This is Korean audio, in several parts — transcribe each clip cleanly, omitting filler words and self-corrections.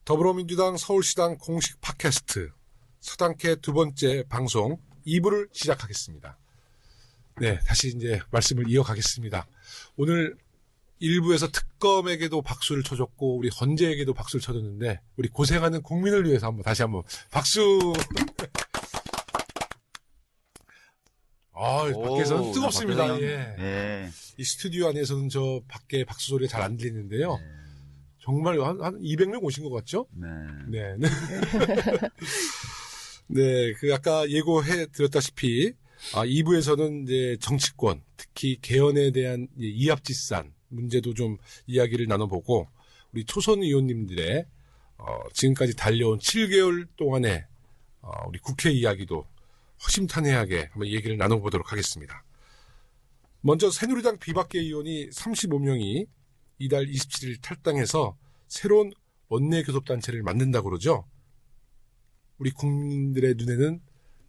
더불어민주당 서울시당 공식 팟캐스트 서당캐 두 번째 방송 2부를 시작하겠습니다. 네, 다시 이제 말씀을 이어가겠습니다. 오늘 1부에서 특검에게도 박수를 쳐줬고 우리 헌재에게도 박수를 쳐줬는데 우리 고생하는 국민을 위해서 다시 한번 박수. 밖에서는 뜨겁습니다. 예. 네. 이 스튜디오 안에서는 저 밖에 박수 소리가 잘 안 들리는데요. 네. 정말 한 200명 오신 것 같죠? 네. 네. 네, 아까 예고해 드렸다시피, 2부에서는 이제 정치권, 특히 개헌에 대한 이합집산 문제도 좀 이야기를 나눠보고, 우리 초선 의원님들의, 지금까지 달려온 7개월 동안의, 우리 국회 이야기도 허심탄회하게 한번 얘기를 나눠보도록 하겠습니다. 먼저 새누리당 비박계 의원이 35명이 이달 27일 탈당해서 새로운 원내교섭단체를 만든다고 그러죠. 우리 국민들의 눈에는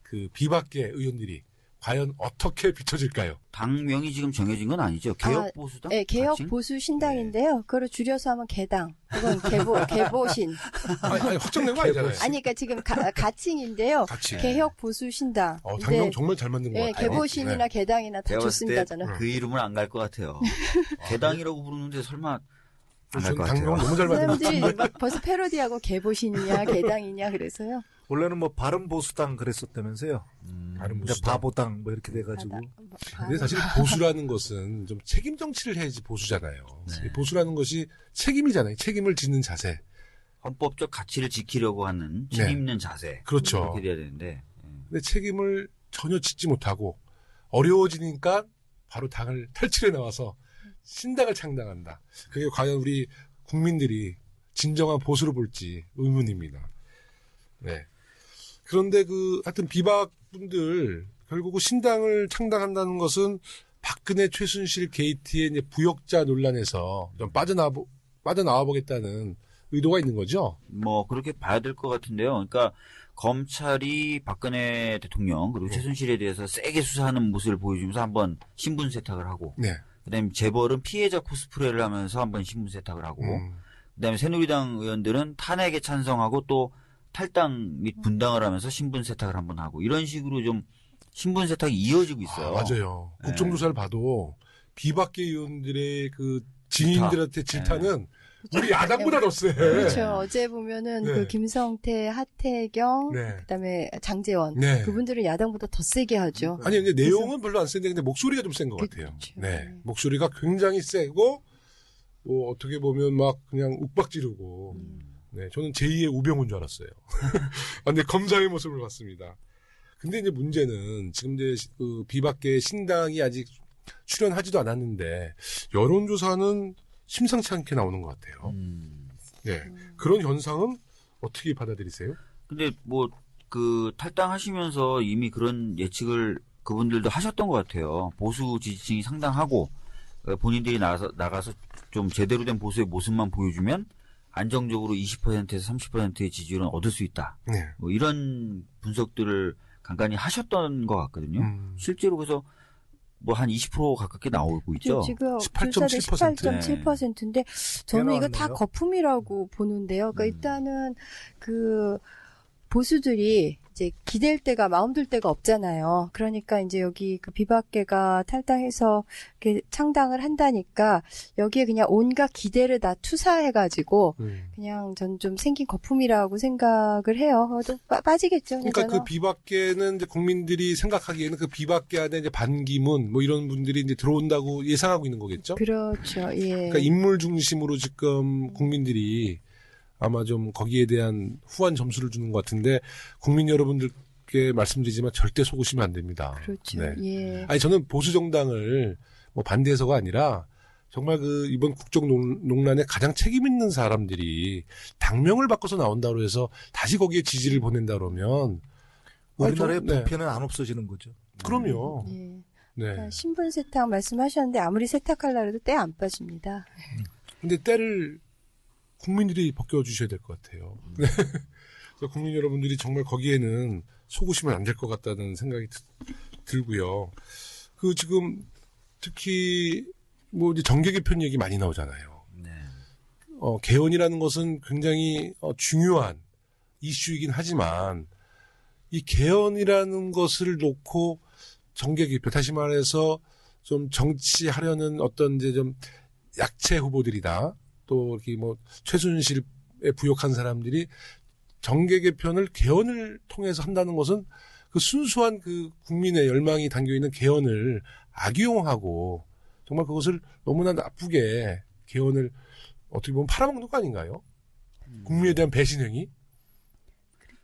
그 비박계 의원들이 과연 어떻게 비춰질까요? 당명이 지금 정해진 건 아니죠? 개혁보수당? 네, 개혁보수신당인데요. 그걸 줄여서 하면 개당. 그건 개보신. 아니, 확정된 거 아니잖아요. 아니, 그러니까 지금 가칭인데요. 가칭. 개혁보수신당. 당명 정말 잘 만든 것 같아요. 개보신이나 개당이나 다 좋습니다, 저는. 그 이름은 안 갈 것 같아요. 개당이라고 부르는데 설마 안 갈 것 같아요. 당명 너무 잘 만든 것 같아요. 사람들이 막 벌써 패러디하고 개보신이냐, 개당이냐 그래서요. 원래는 바른보수당 그랬었다면서요. 바른보수당. 바보당 이렇게 돼가지고. 근데 사실 보수라는 것은 좀 책임 정치를 해야지 보수잖아요. 네. 보수라는 것이 책임이잖아요. 책임을 짓는 자세. 헌법적 가치를 지키려고 하는 책임 있는 자세. 그렇죠. 그렇게 돼야 되는데. 근데 책임을 전혀 짓지 못하고 어려워지니까 바로 당을 탈출해 나와서 신당을 창당한다. 그게 과연 우리 국민들이 진정한 보수로 볼지 의문입니다. 네. 그런데 하여튼 비박분들 결국 신당을 창당한다는 것은 박근혜 최순실 게이트의 이제 부역자 논란에서 좀 빠져나와 보겠다는 의도가 있는 거죠? 그렇게 봐야 될 것 같은데요. 그러니까 검찰이 박근혜 대통령 그리고 최순실에 대해서 세게 수사하는 모습을 보여주면서 한번 신분 세탁을 하고. 네. 그다음에 재벌은 피해자 코스프레를 하면서 한번 신분 세탁을 하고. 그다음에 새누리당 의원들은 탄핵에 찬성하고 또 탈당 및 분당을 하면서 신분 세탁을 한번 하고 이런 식으로 좀 신분 세탁이 이어지고 있어요. 맞아요. 네. 국정조사를 봐도 비박계 의원들의 지인들한테 질타는 우리 야당보다 더 세. 그렇죠. 어제 보면은 김성태, 하태경, 그다음에 장제원 그분들은 야당보다 더 세게 하죠. 아니 근데 내용은 별로 안 센데 근데 목소리가 좀 센 것 같아요. 네, 목소리가 굉장히 세고 어떻게 보면 막 그냥 욱박 지르고. 네, 저는 제2의 우병우인 줄 알았어요. 근데 검사의 모습을 봤습니다. 근데 이제 문제는 지금 이제 비박계 신당이 아직 출연하지도 않았는데 여론조사는 심상치 않게 나오는 것 같아요. 네, 그런 현상은 어떻게 받아들이세요? 근데 탈당하시면서 이미 그런 예측을 그분들도 하셨던 것 같아요. 보수 지지층이 상당하고 본인들이 나가서 좀 제대로 된 보수의 모습만 보여주면 안정적으로 20%에서 30%의 지지율은 얻을 수 있다. 네. 이런 분석들을 간간히 하셨던 것 같거든요. 실제로 그래서 한 20% 가깝게 나오고 있죠. 지금 18.7%. 18.7%인데 저는 이거 다 거품이라고 보는데요. 그러니까 일단은 보수들이 이제 기댈 때가 마음둘 데가 없잖아요. 그러니까 이제 여기 비박계가 탈당해서 이렇게 창당을 한다니까 여기에 그냥 온갖 기대를 다 투사해가지고 그냥 전 좀 생긴 거품이라고 생각을 해요. 또 빠지겠죠. 그러니까 그 비박계는 이제 국민들이 생각하기에는 그 비박계 안에 이제 반기문 이런 분들이 이제 들어온다고 예상하고 있는 거겠죠. 그렇죠. 예. 그러니까 인물 중심으로 지금 국민들이 아마 좀 거기에 대한 후한 점수를 주는 것 같은데 국민 여러분들께 말씀드리지만 절대 속으시면 안 됩니다. 그렇죠. 네. 예. 아니 저는 보수 정당을 반대해서가 아니라 정말 이번 국정 논란에 가장 책임 있는 사람들이 당명을 바꿔서 나온다고 해서 다시 거기에 지지를 보낸다 그러면 우리나라의 부패는 안 없어지는 거죠. 그럼요. 예. 네. 그러니까 신분 세탁 말씀하셨는데 아무리 세탁하려고 해도 때 안 빠집니다. 근데 때를 국민들이 벗겨주셔야 될 것 같아요. 그래서 국민 여러분들이 정말 거기에는 속으시면 안 될 것 같다는 생각이 들고요. 지금 특히 이제 정계 개편 얘기 많이 나오잖아요. 네. 개헌이라는 것은 굉장히 중요한 이슈이긴 하지만 이 개헌이라는 것을 놓고 정계 개표, 다시 말해서 좀 정치하려는 어떤 이제 좀 약체 후보들이다. 또 이렇게 뭐 최순실에 부역한 사람들이 정계 개편을 개헌을 통해서 한다는 것은 그 순수한 그 국민의 열망이 담겨 있는 개헌을 악용하고 정말 그것을 너무나 나쁘게 개헌을 어떻게 보면 팔아먹는 거 아닌가요? 국민에 대한 배신 행위?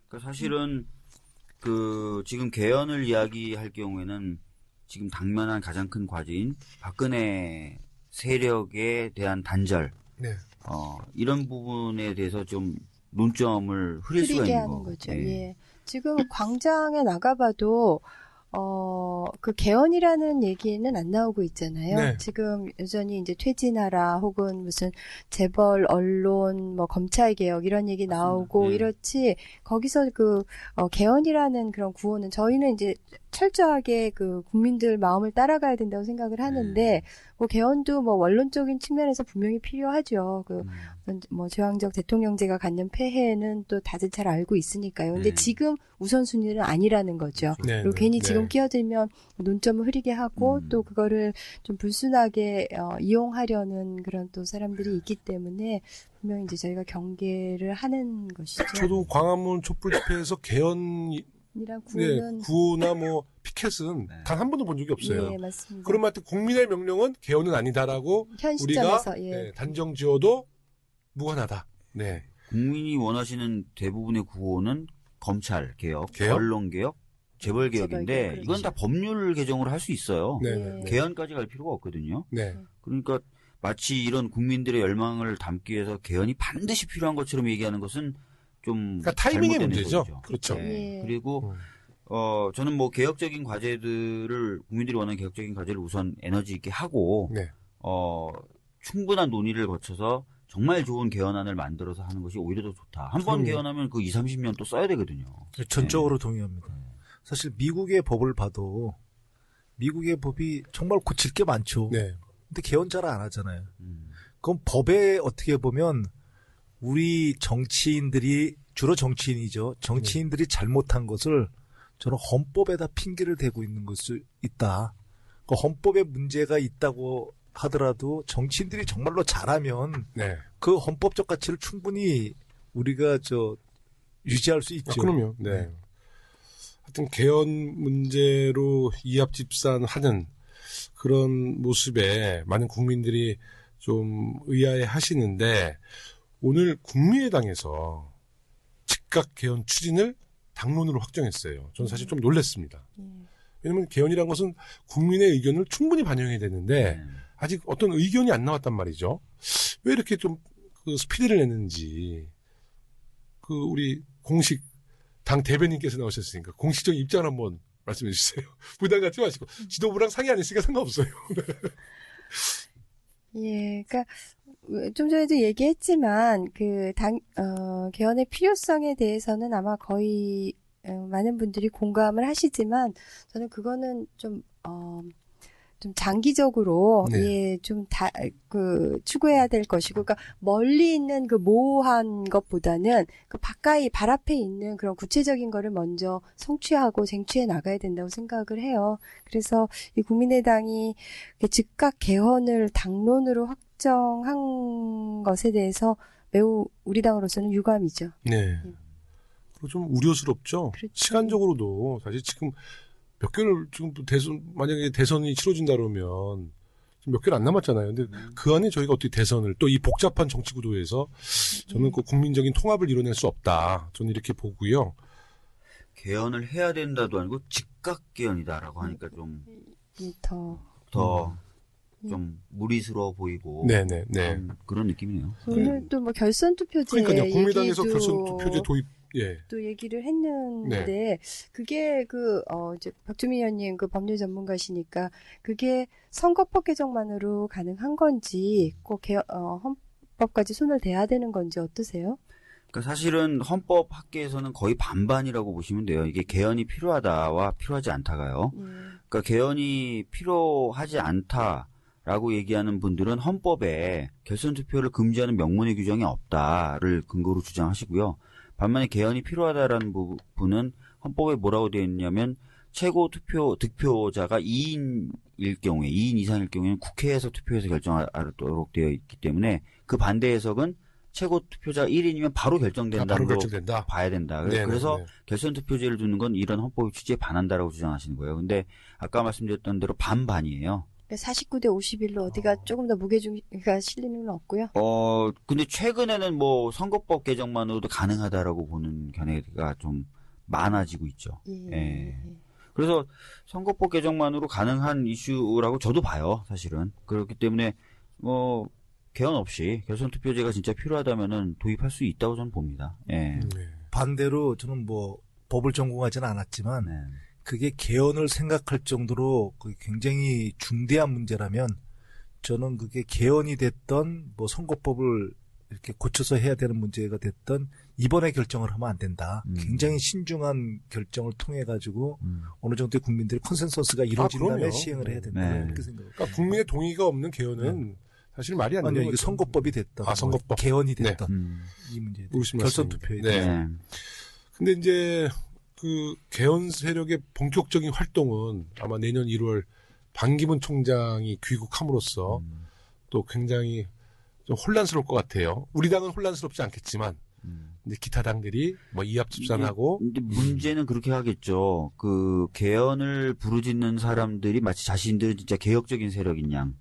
그러니까 사실은 그 지금 개헌을 이야기할 경우에는 지금 당면한 가장 큰 과제인 박근혜 세력에 대한 단절, 네. 이런 부분에 대해서 좀 논점을 흐릴 수가 흐리게 있는 하는 거죠. 예. 예. 지금 광장에 나가봐도 그 개헌이라는 얘기는 안 나오고 있잖아요. 네. 지금 여전히 이제 퇴진하라 혹은 무슨 재벌, 언론, 뭐 검찰 개혁 이런 얘기 나오고 네. 이렇지 거기서 그 개헌이라는 그런 구호는 저희는 이제 철저하게 그 국민들 마음을 따라가야 된다고 생각을 하는데 뭐 개헌도 뭐 원론적인 측면에서 분명히 필요하죠. 그 뭐 제왕적 대통령제가 갖는 폐해는 또 다들 잘 알고 있으니까요. 근데 지금 우선순위는 아니라는 거죠. 네, 그리고 네, 괜히 네. 지금 끼어들면 논점을 흐리게 하고 또 그거를 좀 불순하게 이용하려는 그런 또 사람들이 있기 때문에 분명히 이제 저희가 경계를 하는 것이죠. 저도 광화문 촛불 집회에서 개헌 이란 네, 구호는 구호나 뭐 피켓은 단 한 번도 본 적이 없어요. 예, 맞습니다. 그러면 하여튼 국민의 명령은 개헌은 아니다라고 현 우리가 시점에서 예. 네, 단정 지어도 무관하다. 네. 국민이 원하시는 대부분의 구호는 검찰 개혁, 개혁? 언론 개혁, 재벌 개혁인데 재벌 개혁, 이건 다 법률 개정으로 할 수 있어요. 네. 예. 네. 네. 개헌까지 갈 필요가 없거든요. 네. 그러니까 마치 이런 국민들의 열망을 담기 위해서 개헌이 반드시 필요한 것처럼 얘기하는 것은 좀 그러니까 타이밍의 잘못된 문제죠. 해석이죠. 그렇죠. 네. 예. 그리고 저는 뭐 개혁적인 과제들을 국민들이 원하는 개혁적인 과제를 우선 에너지 있게 하고 네. 충분한 논의를 거쳐서 정말 좋은 개헌안을 만들어서 하는 것이 오히려 더 좋다. 한 번 그럼요. 개헌하면 그 20, 30년 또 써야 되거든요. 전적으로 동의합니다. 사실 미국의 법을 봐도 미국의 법이 정말 고칠 게 많죠. 네. 근데 개헌 잘 안 하잖아요. 그럼 법에 어떻게 보면 우리 정치인들이 주로 정치인이죠. 정치인들이 잘못한 것을 저는 헌법에다 핑계를 대고 있는 것이 있다. 그 헌법에 문제가 있다고 하더라도 정치인들이 정말로 잘하면 네. 그 헌법적 가치를 충분히 우리가 유지할 수 있죠. 그럼요. 네. 하여튼 개헌 문제로 이합집산하는 그런 모습에 많은 국민들이 좀 의아해 하시는데 오늘 국민의당에서 즉각 개헌 추진을 당론으로 확정했어요. 저는 사실 좀 놀랐습니다. 왜냐하면 개헌이란 것은 국민의 의견을 충분히 반영해야 되는데 아직 어떤 의견이 안 나왔단 말이죠. 왜 이렇게 좀 그 스피드를 내는지 그 우리 공식 당 대변인께서 나오셨으니까 공식적인 입장을 한번 말씀해 주세요. 부담 갖지 마시고 지도부랑 상의 안 했으니까 상관없어요. 예, 그러니까 좀 전에도 얘기했지만 개헌의 필요성에 대해서는 아마 거의 많은 분들이 공감을 하시지만 저는 그거는 좀 장기적으로 네. 추구해야 될 것이고, 그러니까 멀리 있는 그 모호한 것보다는 그 가까이 발 앞에 있는 그런 구체적인 거를 먼저 성취하고 쟁취해 나가야 된다고 생각을 해요. 그래서 이 국민의당이 즉각 개헌을 당론으로 확정한 것에 대해서 매우 우리 당으로서는 유감이죠. 네. 그리고 좀 우려스럽죠. 그렇죠. 시간적으로도 사실 지금 몇 개월 지금 만약에 대선이 치러진다 그러면 몇 개월 안 남았잖아요. 근데 그 안에 저희가 어떻게 대선을 또 이 복잡한 정치 구도에서 저는 그 국민적인 통합을 이뤄낼 수 없다. 저는 이렇게 보고요. 개헌을 해야 된다도 아니고 즉각 개헌이다라고 하니까 좀 좀 무리스러워 보이고 네네. 그런 느낌이네요. 오늘 또 뭐 결선 투표제 그러니까요. 국민당에서 얘기도 결선 투표제 도입 또 얘기를 했는데 그게 이제 박주민 의원님 그 법률 전문가시니까 그게 선거법 개정만으로 가능한 건지 꼭 헌법까지 손을 대야 되는 건지 어떠세요? 그러니까 사실은 헌법 학계에서는 거의 반반이라고 보시면 돼요. 이게 개헌이 필요하다와 필요하지 않다가요. 그러니까 개헌이 필요하지 않다라고 라고 얘기하는 분들은 헌법에 결선 투표를 금지하는 명문의 규정이 없다를 근거로 주장하시고요. 반면에 개헌이 필요하다라는 부분은 헌법에 뭐라고 되어 있냐면 최고 득표자가 2인일 경우에 2인 이상일 경우에는 국회에서 투표해서 결정하도록 되어 있기 때문에 그 반대 해석은 최고 투표자가 1인이면 바로 결정된다고 바로 결정된다. 봐야 된다. 네네네. 그래서 결선 투표제를 두는 건 이런 헌법의 취지에 반한다라고 주장하시는 거예요. 근데 아까 말씀드렸던 대로 반반이에요. 49대 51로 어디가 조금 더 무게중심가 실리는 건 없고요. 근데 최근에는 뭐 선거법 개정만으로도 가능하다라고 보는 견해가 좀 많아지고 있죠. 예. 그래서 선거법 개정만으로 가능한 이슈라고 저도 봐요, 사실은. 그렇기 때문에 뭐 개헌 없이 결선 투표제가 진짜 필요하다면은 도입할 수 있다고 저는 봅니다. 예. 반대로 저는 뭐 법을 전공하지는 않았지만 네. 그게 개헌을 생각할 정도로 굉장히 중대한 문제라면 저는 그게 개헌이 됐던 뭐 선거법을 이렇게 고쳐서 해야 되는 문제가 됐던 이번에 결정을 하면 안 된다. 굉장히 신중한 결정을 통해 가지고 어느 정도의 국민들의 컨센서스가 이루어진 다음에 그럼요. 시행을 해야 된다. 네. 이렇게 생각합니다. 그러니까 국민의 동의가 없는 개헌은 사실 말이 안 되는 아니요, 이게 거죠. 선거법이 됐던, 선거법. 개헌이 네. 됐던 이 문제. 무슨 결선 말씀입니까? 투표에 네. 대해서. 근데 이제 그 개헌 세력의 본격적인 활동은 아마 내년 1월 반기문 총장이 귀국함으로써 또 굉장히 좀 혼란스러울 것 같아요. 우리 당은 혼란스럽지 않겠지만 이제 기타 당들이 뭐 이합 집산하고. 근데 문제는 그렇게 하겠죠. 그 개헌을 부르짖는 사람들이 마치 자신들은 진짜 개혁적인 세력인 양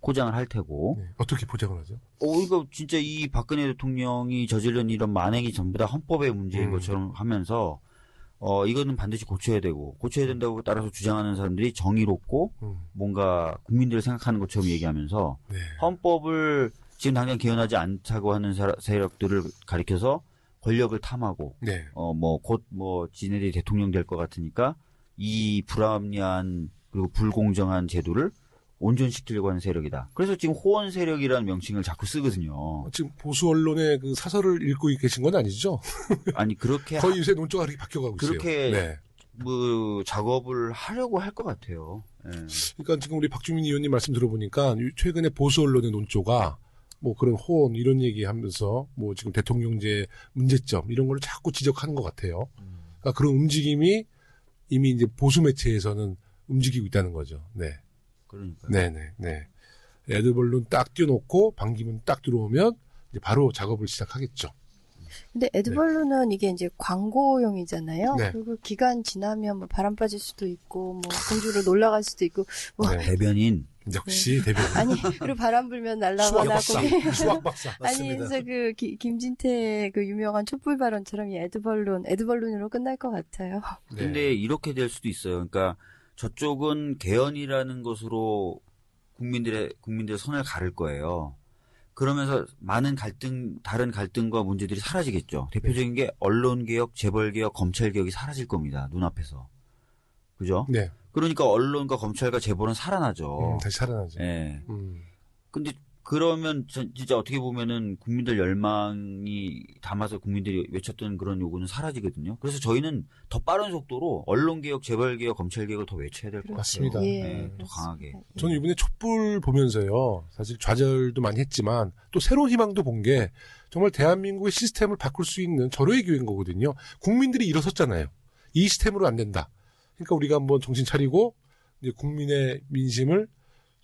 포장을 할 테고. 네. 어떻게 포장을 하죠? 이거 진짜 이 박근혜 대통령이 저지른 이런 만행이 전부 다 헌법의 문제인 것처럼 하면서 이거는 반드시 고쳐야 되고 고쳐야 된다고 따라서 주장하는 사람들이 정의롭고 뭔가 국민들을 생각하는 것처럼 얘기하면서 네. 헌법을 지금 당장 개헌하지 않자고 하는 세력들을 가리켜서 권력을 탐하고 네. 곧 지네들이 대통령 될 것 같으니까 이 불합리한 그리고 불공정한 제도를 온전시키려고 하는 세력이다. 그래서 지금 호원 세력이라는 명칭을 자꾸 쓰거든요. 지금 보수 언론의 그 사설을 읽고 계신 건 아니죠? 아니 그렇게 거의 요새 논조가 그렇게 바뀌어가고 있어요. 그렇게 네. 뭐 작업을 하려고 할 것 같아요. 예. 그러니까 지금 우리 박주민 의원님 말씀 들어보니까 최근에 보수 언론의 논조가 뭐 그런 호언 이런 얘기하면서 뭐 지금 대통령제 문제점 이런 걸 자꾸 지적하는 것 같아요. 그러니까 그런 움직임이 이미 이제 보수 매체에서는 움직이고 있다는 거죠. 네. 그러니까. 네네. 에드벌룬 딱 띄워놓고 반기문 딱 들어오면 이제 바로 작업을 시작하겠죠. 근데 에드벌룬은 이게 이제 광고용이잖아요. 네. 그리고 기간 지나면 뭐 바람 빠질 수도 있고, 뭐 공주로 놀러갈 수도 있고, 뭐 네. 대변인. 역시 대변인. 아니 그리고 바람 불면 수학 날라가나 박사. 거기. 수학 박사. 아니 맞습니다. 그래서 그 김진태 그 유명한 촛불 발언처럼 이 에드벌룬으로 끝날 것 같아요. 네. 근데 이렇게 될 수도 있어요. 그러니까 저쪽은 개헌이라는 것으로 국민들의 선을 가를 거예요. 그러면서 많은 다른 갈등과 문제들이 사라지겠죠. 대표적인 게 언론개혁, 재벌개혁, 검찰개혁이 사라질 겁니다. 눈앞에서. 그죠? 네. 그러니까 언론과 검찰과 재벌은 살아나죠. 다시 살아나죠. 예. 음. 근데 그러면 진짜 어떻게 보면은 국민들 열망이 담아서 국민들이 외쳤던 그런 요구는 사라지거든요. 그래서 저희는 더 빠른 속도로 언론개혁, 재벌개혁, 검찰개혁을 더 외쳐야 될 것 같아요. 맞습니다. 예, 더 강하게. 저는 이번에 촛불 보면서요, 사실 좌절도 많이 했지만, 또 새로운 희망도 본 게, 정말 대한민국의 시스템을 바꿀 수 있는 절호의 기회인 거거든요. 국민들이 일어섰잖아요. 이 시스템으로 안 된다. 그러니까 우리가 한번 정신 차리고, 이제 국민의 민심을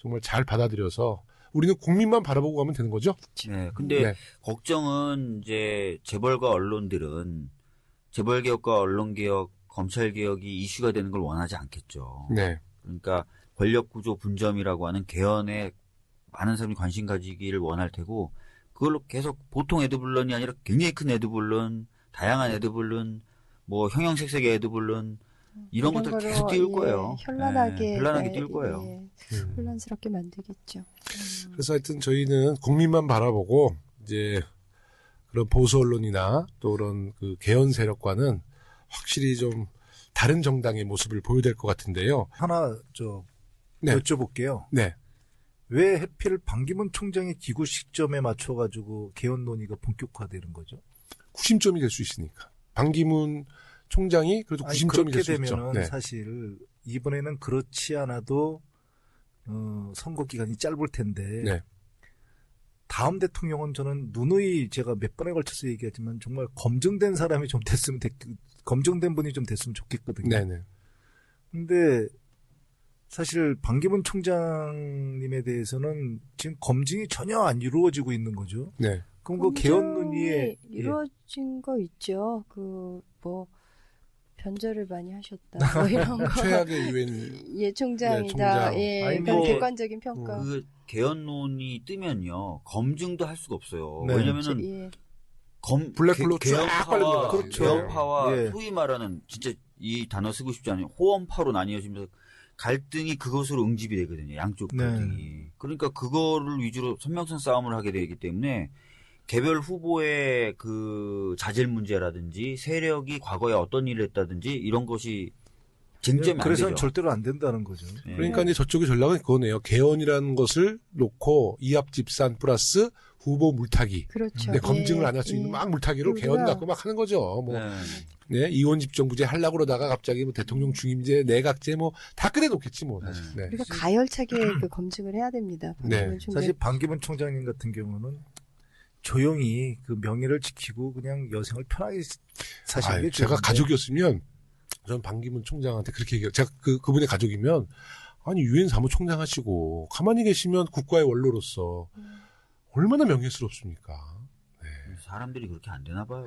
정말 잘 받아들여서, 우리는 국민만 바라보고 가면 되는 거죠? 네. 근데 네. 걱정은 이제 재벌과 언론들은 재벌개혁과 언론개혁, 검찰개혁이 이슈가 되는 걸 원하지 않겠죠. 네. 그러니까 권력구조 분점이라고 하는 개헌에 많은 사람이 관심 가지기를 원할 테고 그걸로 계속 보통 에드블런이 아니라 굉장히 큰 에드블런, 다양한 에드블런, 뭐 형형색색의 에드블런 이런 것들 거로, 계속 띄울 거예요. 현란하게 현란하게 띄울 거예요. 혼란스럽게 만들겠죠. 그래서 하여튼 저희는 국민만 바라보고, 이제, 그런 보수 언론이나 또 그런 그 개헌 세력과는 확실히 좀 다른 정당의 모습을 보여야 될 것 같은데요. 하나 네. 여쭤볼게요. 네. 왜 해필 반기문 총장의 기구 시점에 맞춰가지고 개헌 논의가 본격화되는 거죠? 구심점이 될 수 있으니까. 반기문 총장이 그래도 구심점이 그렇게 될 수 있죠. 되면은 네. 사실 이번에는 그렇지 않아도 선거 기간이 짧을 텐데 네. 다음 대통령은 저는 누누이 제가 몇 번에 걸쳐서 얘기하지만 정말 검증된 사람이 좀 검증된 분이 좀 됐으면 좋겠거든요. 네네. 근데 사실 반기문 총장님에 대해서는 지금 검증이 전혀 안 이루어지고 있는 거죠. 네. 그럼 그 개헌 논의에 이루어진 거 있죠. 변절을 많이 하셨다. 뭐 이런 거. 최악의 유엔 총장이다. 총장. 예, 아니, 그러니까 뭐, 객관적인 평가. 그 개헌론이 뜨면요 검증도 할 수가 없어요. 네. 왜냐면은 예. 블랙홀로 쫙 빨려들어가요. 그렇죠. 개헌파와 예. 소위 말하는 진짜 이 단어 쓰고 싶지 않아요. 호언파로 나뉘어지면서 갈등이 그것으로 응집이 되거든요. 양쪽 네. 갈등이. 그러니까 그거를 위주로 선명성 싸움을 하게 되기 때문에 개별 후보의 그 자질 문제라든지 세력이 과거에 어떤 일을 했다든지 이런 것이 쟁점이 안 되죠. 그래서는 절대로 안 된다는 거죠. 예. 그러니까 이제 저쪽의 전략은 그거네요. 개헌이라는 것을 놓고 이합집산 플러스 후보 물타기. 그렇죠. 네, 검증을 예, 안 할 수 있는 예. 막 물타기로 우리가- 개헌 갖고 막 하는 거죠. 뭐 네. 네, 이혼 집정부제 하려고 그러다가 갑자기 뭐 대통령 중임제, 내각제 뭐 다 꺼내 놓겠지 뭐 사실. 네. 우리가 가열차게 그 검증을 해야 됩니다. 네. 사실 반기문 총장님 같은 경우는 조용히 그 명예를 지키고 그냥 여생을 편하게 사시는 게 제가 좋은데. 가족이었으면 전 반기문 총장한테 그렇게 얘기해요. 제가 그분의 가족이면 아니 유엔 사무총장 하시고 가만히 계시면 국가의 원로로서 얼마나 명예스럽습니까? 사람들이 그렇게 안 되나 봐요.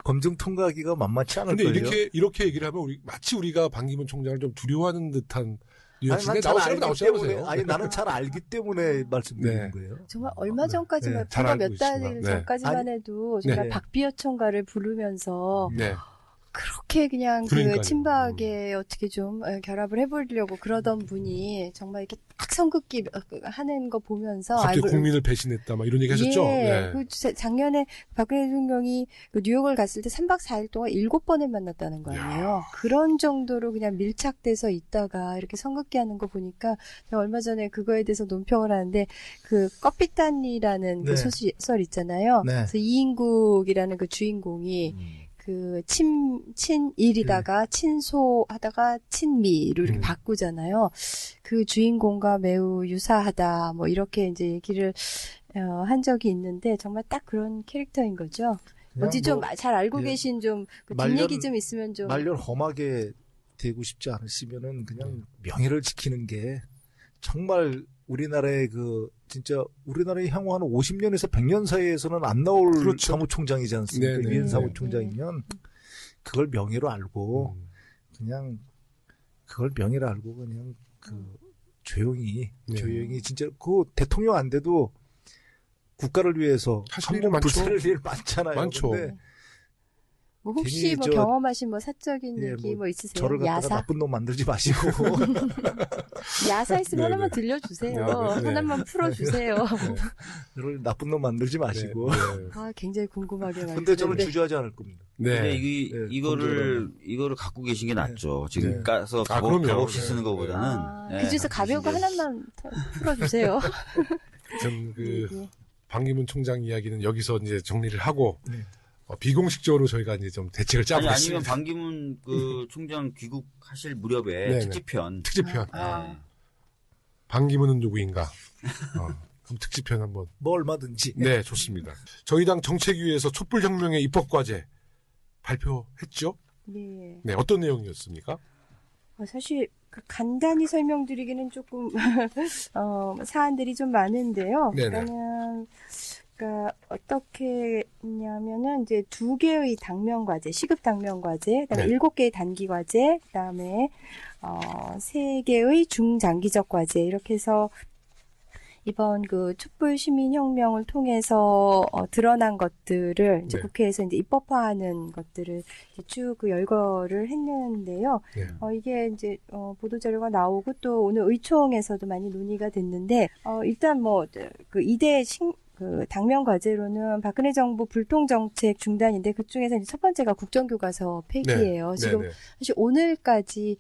검증 통과하기가 만만치 않을 근데 거예요. 이렇게 얘기를 하면 마치 우리가 반기문 총장을 좀 두려워하는 듯한 뉘앙스인데 잘 알기 나오세요. 아니 나는 잘 알기 때문에 말씀드리는 네. 거예요. 정말 얼마 전까지만, 네, 잘 불과 알고 몇 달 있습니다. 전까지만 네. 해도 정말 네. 박비여 총가를 부르면서 네. 그렇게 그냥 그러니까요. 그 친박에 어떻게 좀 결합을 해보려고 그러던 분이 정말 이렇게 딱 선긋기 하는 거 보면서 갑자기 아이고, 국민을 배신했다 막 이런 얘기 하셨죠? 예, 네. 작년에 박근혜 대통령이 그 뉴욕을 갔을 때 3박 4일 동안 7번을 만났다는 거 아니에요. 그런 정도로 그냥 밀착돼서 있다가 이렇게 선긋기 하는 거 보니까 제가 얼마 전에 그거에 대해서 논평을 하는데 그 껍비탄이라는 네. 그 소설 있잖아요. 네. 그래서 이인국이라는 그 주인공이 그 친일이다가 친소하다가 친미로 이렇게 바꾸잖아요. 그 주인공과 매우 유사하다. 뭐 이렇게 이제 얘기를 한 적이 있는데 정말 딱 그런 캐릭터인 거죠. 어디 좀 잘 알고 예. 계신 좀 그 말년- 뒷얘기 좀 있으면 좀 말년 험하게 되고 싶지 않으시면은 그냥 명예를 지키는 게 정말 우리나라의 진짜 우리나라의 향후 한 50년에서 100년 사이에서는 안 나올 그렇죠. 사무총장이지 않습니까? 네네. 유엔 네. 사무총장이면 그걸 명예로 알고 그냥 그걸 명예로 알고 그냥 조용히 진짜 그 대통령 안 돼도 국가를 위해서 하실 한번 일이 많죠. 불사를 일 많잖아요. 많죠. 근데 뭐 혹시 괜히 뭐 경험하신 뭐 사적인 예, 얘기 뭐 있으세요? 저를 갖다가 야사? 나쁜 놈 만들지 마시고 야사 있으면 네, 하나만 네. 들려주세요. 네, 네. 하나만 풀어주세요. 저를 나쁜 놈 만들지 마시고. 네. 아, 굉장히 궁금하게 근데 저는 말씀드렸는데. 주저하지 않을 겁니다. 네. 근데 네, 이거를 갖고 계신 게 낫죠. 지금 네. 까서 그럼요. 값없이 네. 쓰는 것보다는. 아, 네, 그 중에서 갖고 가벼운 거 계신 게- 하나만 풀어주세요. 전 예. 반기문 총장 이야기는 여기서 이제 정리를 하고 네. 비공식적으로 저희가 이제 좀 대책을 아니면 짜보겠습니다. 반기문 그 총장 귀국하실 무렵에 네네. 특집편. 특집편. 네. 반기문은 누구인가? 그럼 특집편 한번. 뭐 얼마든지. 네, 좋습니다. 저희 당 정책위에서 촛불혁명의 입법과제 발표했죠? 네. 네, 어떤 내용이었습니까? 사실 간단히 설명드리기는 조금 사안들이 좀 많은데요. 네네. 그러니까 어떻게 했냐면은 이제 2개의 당면 과제, 시급 당면 과제, 그다음에 네. 7개의 단기 과제, 그다음에 3개의 중장기적 과제 이렇게 해서 이번 그 촛불 시민혁명을 통해서 드러난 것들을 이제 네. 국회에서 이제 입법화하는 것들을 이제 쭉 그 열거를 했는데요. 네. 이게 이제 보도 자료가 나오고 또 오늘 의총에서도 많이 논의가 됐는데 일단 뭐 그 2대 그 당면 과제로는 박근혜 정부 불통 정책 중단인데 그 중에서 이제 첫 번째가 국정교과서 폐기예요. 지금 네. 사실 오늘까지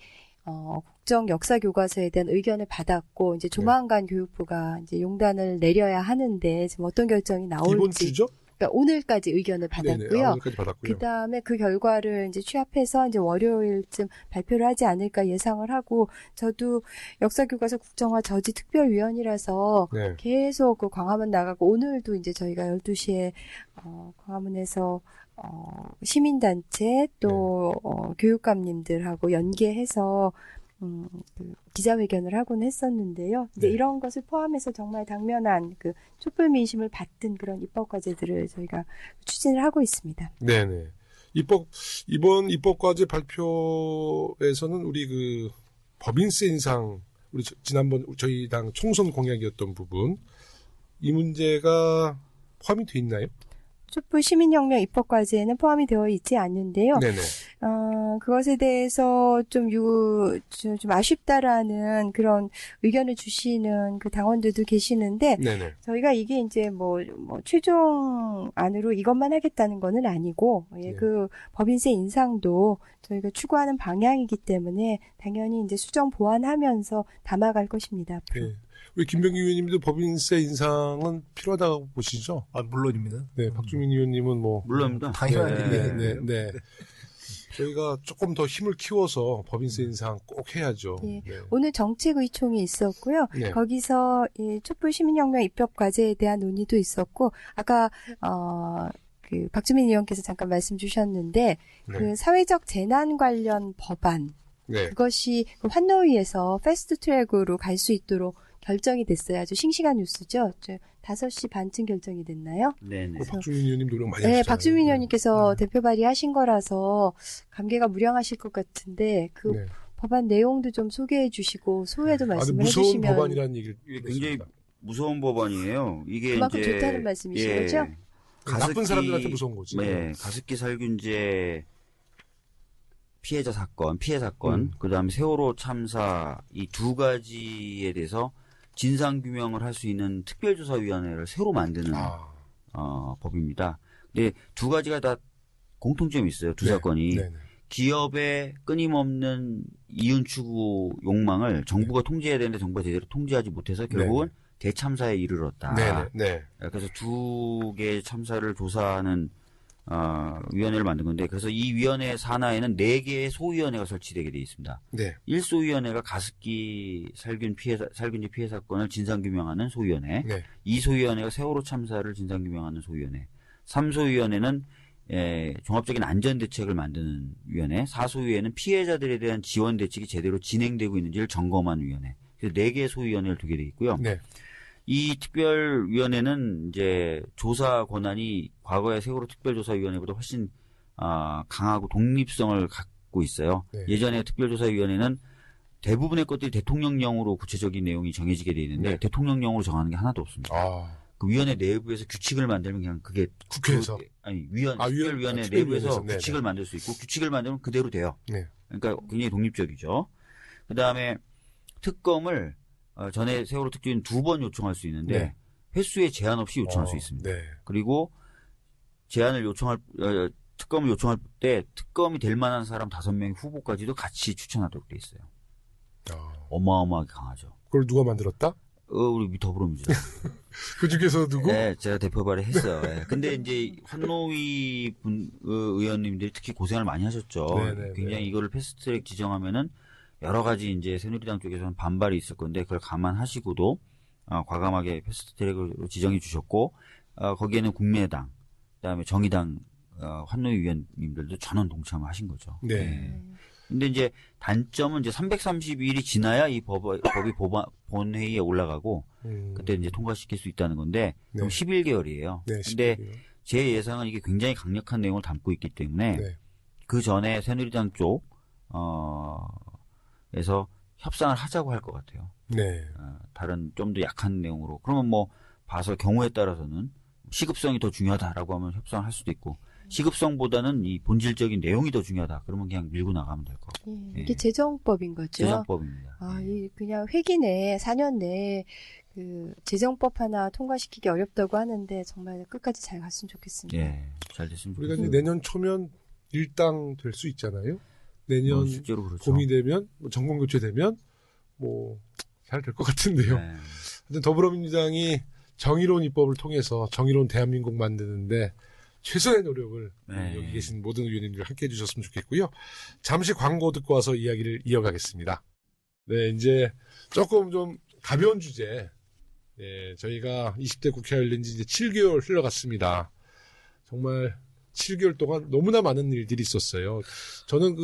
국정 역사 교과서에 대한 의견을 받았고 이제 조만간 교육부가 이제 용단을 내려야 하는데 지금 어떤 결정이 이번 나올지 주죠? 그러니까 오늘까지 의견을 네네. 받았고요. 오늘까지 받았고요. 그 다음에 그 결과를 이제 취합해서 이제 월요일쯤 발표를 하지 않을까 예상을 하고, 저도 역사교과서 국정화 저지 특별위원이라서 네. 계속 그 광화문 나가고, 오늘도 이제 저희가 12시에 광화문에서 시민단체 또 교육감님들하고 연계해서 그 기자회견을 하곤 했었는데요. 이제 네. 이런 것을 포함해서 정말 당면한 그 촛불 민심을 받든 그런 입법 과제들을 저희가 추진을 하고 있습니다. 네네. 이번 입법과제 발표에서는 우리 그 법인세 인상, 우리 지난번 저희 당 총선 공약이었던 부분, 이 문제가 포함이 돼 있나요? 촛불 시민혁명 입법 과제에는 포함이 되어 있지 않는데요. 네네. 그것에 대해서 좀 아쉽다라는 그런 의견을 주시는 그 당원들도 계시는데, 네네. 저희가 이게 이제 뭐 최종안으로 이것만 하겠다는 거는 아니고, 네. 그 법인세 인상도 저희가 추구하는 방향이기 때문에 당연히 이제 수정 보완하면서 담아갈 것입니다. 앞으로. 네. 우리 김병기 의원님도 법인세 인상은 필요하다고 보시죠? 아, 물론입니다. 네. 박주민 의원님은 뭐. 물론입니다. 당연한 네, 일이에요. 네, 네. 저희가 조금 더 힘을 키워서 법인세 인상 꼭 해야죠. 예. 네. 오늘 정책의총이 있었고요. 네. 거기서 이 촛불 시민혁명 입법 과제에 대한 논의도 있었고, 아까 그 박주민 의원께서 잠깐 말씀 주셨는데, 네. 그 사회적 재난 관련 법안, 네. 그것이 그 환노위에서 패스트트랙으로 갈 수 있도록 결정이 됐어요. 아주 싱싱한 뉴스죠. 5시 반쯤 결정이 됐나요? 네네. 박주민 의원님 노력 많이 네, 하셨잖아요. 박주민 의원님께서 대표 발의하신 거라서 감개가 무량하실 것 같은데, 그 네. 법안 내용도 좀 소개해 주시고 소회도 아주 말씀을 무서운 해주시면 법안이라는 얘기를 이게 들었습니다. 굉장히 무서운 법안이에요. 이게 그만큼 이제 좋다는 말씀이신 거죠? 나쁜 사람들한테 무서운 거지. 네, 가습기 살균제 피해 사건, 그다음에 세월호 참사 이 두 가지에 대해서 진상 규명을 할 수 있는 특별조사위원회를 새로 만드는 법입니다. 근데 두 가지가 다 공통점이 있어요. 두 네, 사건이 네, 네. 기업의 끊임없는 이윤 추구 욕망을 정부가 통제해야 되는데 정부가 제대로 통제하지 못해서 결국은 대참사에 이르렀다. 네, 네, 그래서 두 개의 참사를 조사하는 위원회를 만든 건데, 그래서 이 위원회 산하에는 4개의 소위원회가 설치되게 되어 있습니다. 네. 1소위원회가 가습기 살균제 피해 사건을 진상규명하는 소위원회, 네. 2소위원회가 세월호 참사를 진상규명하는 소위원회, 3소위원회는 종합적인 안전대책을 만드는 위원회, 4소위원회는 피해자들에 대한 지원 대책이 제대로 진행되고 있는지를 점검하는 위원회. 그래서 4개의 소위원회를 두게 되어 있고요. 네. 이 특별위원회는 이제 조사 권한이 과거의 세월호 특별조사위원회보다 훨씬 강하고 독립성을 갖고 있어요. 네. 예전에 특별조사위원회는 대부분의 것들이 대통령령으로 구체적인 내용이 정해지게 돼 있는데 네. 대통령령으로 정하는 게 하나도 없습니다. 그 위원회 내부에서 규칙을 만들면 그냥 그게 국회에서? 특별위원회 특별위원회에서. 내부에서 네, 규칙을 만들 수 있고 규칙을 만들면 그대로 돼요. 네. 그러니까 굉장히 독립적이죠. 그 다음에 특검을 전에 세월호 특검은 2번 요청할 수 있는데 네. 횟수에 제한 없이 요청할 수 있습니다. 네. 그리고 특검을 요청할 때 특검이 될 만한 사람 5명의 후보까지도 같이 추천하도록 돼 있어요. 어마어마하게 강하죠. 그걸 누가 만들었다? 우리 더불어민주당. 그 중에서 누구? 네, 제가 대표 발의했어요. 네. 근데 이제 환노위 의원님들이 특히 고생을 많이 하셨죠. 네네네. 굉장히 이거를 패스트트랙 지정하면은 여러 가지 이제 새누리당 쪽에서는 반발이 있을 건데 그걸 감안하시고도 과감하게 패스트트랙으로 지정해 주셨고 거기에는 국민의당, 그다음에 정의당 환노위 위원님들도 전원 동참하신 거죠. 네. 근데 이제 단점은 이제 330일이 지나야 이 법이 본회의에 올라가고 그때 이제 통과시킬 수 있다는 건데 그럼 11개월이에요. 네, 근데 11개월. 제 예상은 이게 굉장히 강력한 내용을 담고 있기 때문에 네. 그 전에 새누리당 쪽 에서 협상을 하자고 할 것 같아요. 네. 다른 좀 더 약한 내용으로. 그러면 뭐 봐서 경우에 따라서는 시급성이 더 중요하다라고 하면 협상을 할 수도 있고 시급성보다는 이 본질적인 내용이 더 중요하다. 그러면 그냥 밀고 나가면 될 것 같고. 이게 재정법인 거죠. 재정법입니다. 이 그냥 회기 내에 4년 내에 그 재정법 하나 통과시키기 어렵다고 하는데 정말 끝까지 잘 갔으면 좋겠습니다. 예, 잘 됐으면 우리가 좋겠습니다. 이제 내년 초면 일당 될 수 있잖아요. 내년 실제로 그렇죠. 봄이 되면 정권 교체되면 잘 될 것 같은데요. 네. 하여튼 더불어민주당이 정의로운 입법을 통해서 정의로운 대한민국 만드는데 최선의 노력을 네. 여기 계신 모든 의원님들 함께 해주셨으면 좋겠고요. 잠시 광고 듣고 와서 이야기를 이어가겠습니다. 네, 이제 조금 좀 가벼운 주제. 예, 저희가 20대 국회가 열린 지 이제 7개월 흘러갔습니다. 정말 7개월 동안 너무나 많은 일들이 있었어요. 저는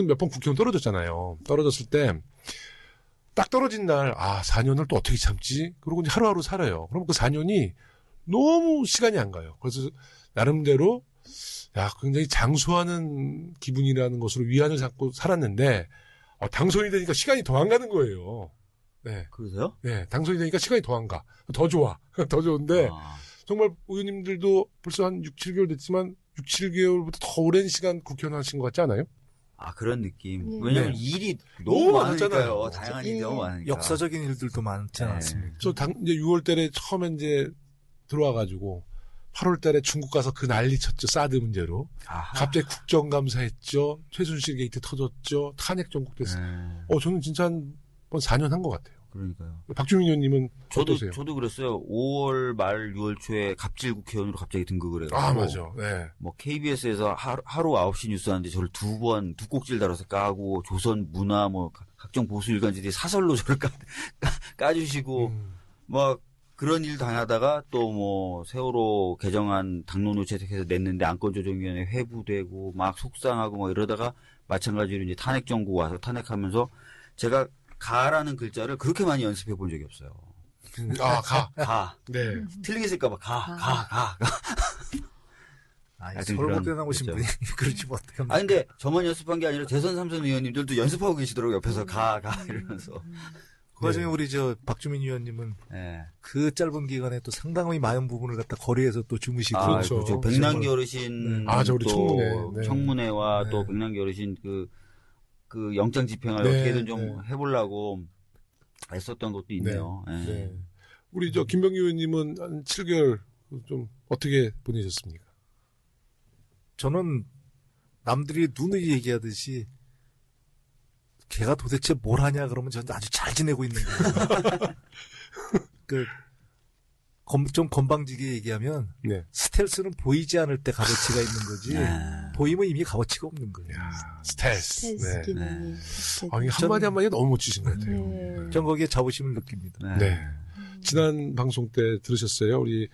몇 번 국회의원 떨어졌잖아요. 떨어졌을 때, 딱 떨어진 날, 4년을 또 어떻게 참지? 그러고 이제 하루하루 살아요. 그럼 그 4년이 너무 시간이 안 가요. 그래서 나름대로, 굉장히 장수하는 기분이라는 것으로 위안을 잡고 살았는데, 당선이 되니까 시간이 더 안 가는 거예요. 네. 그러세요? 네. 당선이 되니까 시간이 더 안 가. 더 좋아. 더 좋은데, 정말 의원님들도 벌써 한 6, 7개월 됐지만 6, 7개월부터 더 오랜 시간 국회의원 하신 것 같지 않아요? 그런 느낌. 네. 왜냐면 네. 일이 너무 너무 많잖아요. 많으니까요. 다양한 일이 너무 많으니까. 역사적인 일들도 많지 네. 않았습니까? 이제 6월 달에 처음에 이제 들어와가지고 8월 달에 중국 가서 그 난리 쳤죠. 사드 문제로. 아하. 갑자기 국정감사 했죠. 최순실 게이트 터졌죠. 탄핵 전국 됐어요. 저는 진짜 한 4년 한 것 같아요. 그러니까요. 박주민 의원님은 어떠세요? 저도 그랬어요. 5월 말 6월 초에 갑질 국회의원으로 갑자기 등극을 해요. 맞아. 네. 뭐 KBS에서 하루 9시 뉴스 하는데 저를 두 꼭지를 달아서 까고 조선 문화 뭐 각종 보수 일간지들이 사설로 저를 까주시고 막 그런 일 당하다가 또 뭐 세월호 개정안 당론으로 채택해서 냈는데 안건조정위원회 회부되고 막 속상하고 뭐 이러다가 마찬가지로 이제 탄핵 정국 와서 탄핵하면서 제가 가라는 글자를 그렇게 많이 연습해 본 적이 없어요. 가. 네. 틀리게 쓸까봐 가. 하여튼 서울 그런 못해 나오신 거죠. 분이 그러지 못해요. 근데 저만 연습한 게 아니라 재선 삼선 의원님들도 연습하고 계시더라고요. 옆에서 가 이러면서. 그 와중에 우리 박주민 의원님은 네. 그 짧은 기간에 또 상당히 많은 부분을 갖다 거리에서 또 주무시고. 그렇죠. 백남기 어르신 저 우리 또 청문회. 네. 청문회와 네. 또 백남기 어르신 그 영장 집행을 네, 어떻게든 좀 네. 해보려고 애썼던 것도 있네요. 네. 네. 우리 김병기 의원님은 한 7개월 좀 어떻게 보내셨습니까? 저는 남들이 눈을 얘기하듯이 걔가 도대체 뭘 하냐 그러면 저는 아주 잘 지내고 있는 거예요. 좀 건방지게 얘기하면 네. 스텔스는 보이지 않을 때 값어치가 있는 거지 보이면 이미 값어치가 없는 거예요. 스텔스. 스텔스 네. 기능이. 이게 한마디 한마디가 너무 멋지신 것 같아요. 네. 전 거기에 자부심을 느낍니다. 네. 지난 방송 때 들으셨어요? 우리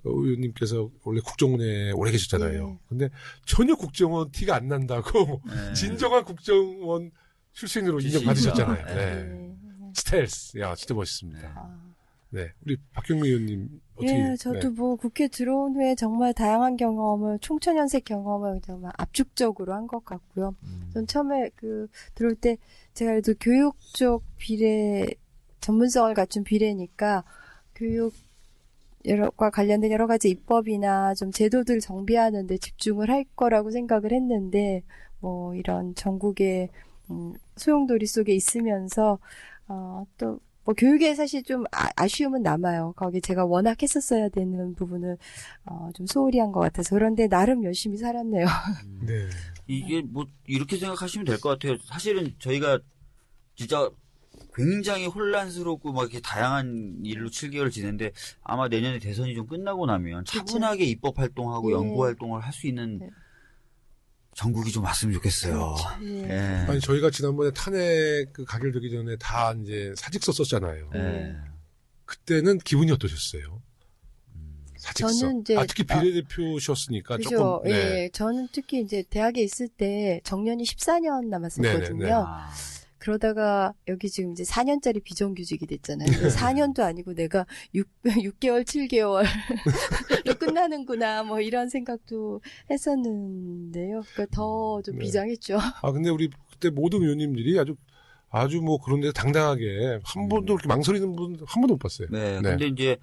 의원님께서 원래 국정원에 오래 계셨잖아요. 네. 근데 전혀 국정원 티가 안 난다고 네. 진정한 국정원 출신으로 인정받으셨잖아요. 네. 네. 스텔스. 진짜 멋있습니다. 아. 네. 우리 박경미 의원님 어떻게? 저도 네. 뭐 국회 들어온 후에 정말 다양한 경험을 총천연색 경험을 정말 압축적으로 한 것 같고요. 전 처음에 들어올 때 제가 그래도 교육 쪽 비례 전문성을 갖춘 비례니까 교육과 관련된 여러 가지 입법이나 좀 제도들 정비하는 데 집중을 할 거라고 생각을 했는데 뭐 이런 전국의 소용돌이 속에 있으면서 또 뭐 교육에 사실 좀 아쉬움은 남아요. 거기 제가 워낙 했었어야 되는 부분을 좀 소홀히 한 것 같아서 그런데 나름 열심히 살았네요. 네. 이게 뭐 이렇게 생각하시면 될 것 같아요. 사실은 저희가 진짜 굉장히 혼란스럽고 막 이렇게 다양한 일로 7개월 지냈는데 아마 내년에 대선이 좀 끝나고 나면 차분하게 입법 활동하고 네. 연구 활동을 할 수 있는 네. 전국이 좀 왔으면 좋겠어요. 네. 예. 아니 저희가 지난번에 탄핵 가결되기 전에 다 이제 사직서 썼잖아요. 예. 그때는 기분이 어떠셨어요? 사직서. 저는 이제 특히 비례대표셨으니까 그죠. 조금. 네. 예, 저는 특히 이제 대학에 있을 때 정년이 14년 남았었거든요. 네네네. 그러다가 여기 지금 이제 4년짜리 비정규직이 됐잖아요. 4년도 아니고 내가 6개월, 7개월로 끝나는구나, 뭐 이런 생각도 했었는데요. 그러니까 더 좀 네. 비장했죠. 근데 우리 그때 모든 의원님들이 아주 뭐 그런 데 당당하게 한 번도 그렇게 망설이는 분 한 번도 못 봤어요. 네. 네. 근데 이제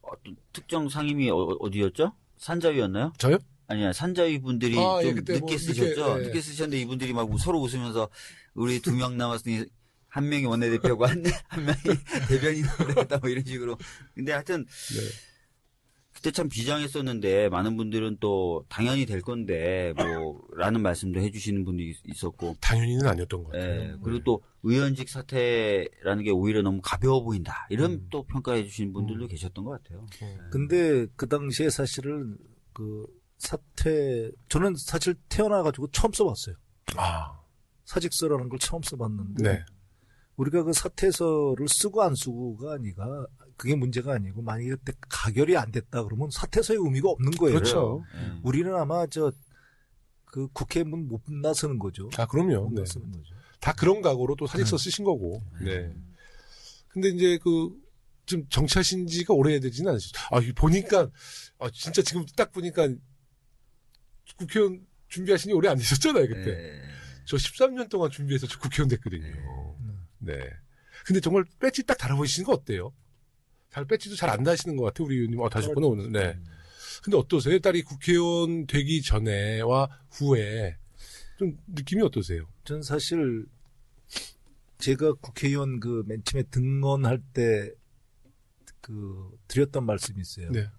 어떤 특정 상임위 어디였죠? 산자위였나요? 저요? 아니야, 산자위 분들이 예, 좀 그때 늦게 뭐 쓰셨죠? 네. 늦게 쓰셨는데 이분들이 막 서로 웃으면서 우리 2명 남았으니 한 명이 원내대표고 한 명이 대변인으로 되겠다 뭐 이런 식으로. 근데 하여튼 네. 그때 참 비장했었는데 많은 분들은 또 당연히 될 건데 뭐라는 말씀도 해주시는 분이 있었고 당연히는 아니었던 것 같아요. 예, 그리고 또 의원직 사퇴라는 게 오히려 너무 가벼워 보인다 이런 또 평가해 주시는 분들도 계셨던 것 같아요. 근데 그 당시에 사실은 그 사퇴 저는 사실 태어나가지고 처음 써봤어요. 아, 사직서라는 걸 처음 써봤는데 네. 우리가 그 사퇴서를 쓰고 안 쓰고가 아니라 그게 문제가 아니고 만약에 그때 가결이 안 됐다 그러면 사퇴서의 의미가 없는 거예요. 그렇죠. 우리는 아마 그 국회 문 못 나서는 거죠. 아, 그럼요. 못 네. 나서는 거죠. 다 그런 각오로 또 사직서 쓰신 거고. 네. 근데 이제 좀 정치하신 지가 오래되지는 않으시죠. 아, 보니까, 진짜 지금 딱 보니까 국회의원 준비하신 지 오래 안 되셨잖아요, 그때. 예. 저 13년 동안 준비해서 저 국회의원 됐거든요. 네. 근데 정말 배지 딱 달아보시는 거 어때요? 배지도 잘 안 다시는 것 같아요, 우리 의원님. 다셨구나, 오늘. 네. 근데 어떠세요? 딸이 국회의원 되기 전에와 후에 좀 느낌이 어떠세요? 전 사실 제가 국회의원 그 맨 처음에 등원할 때 드렸던 말씀이 있어요. 네.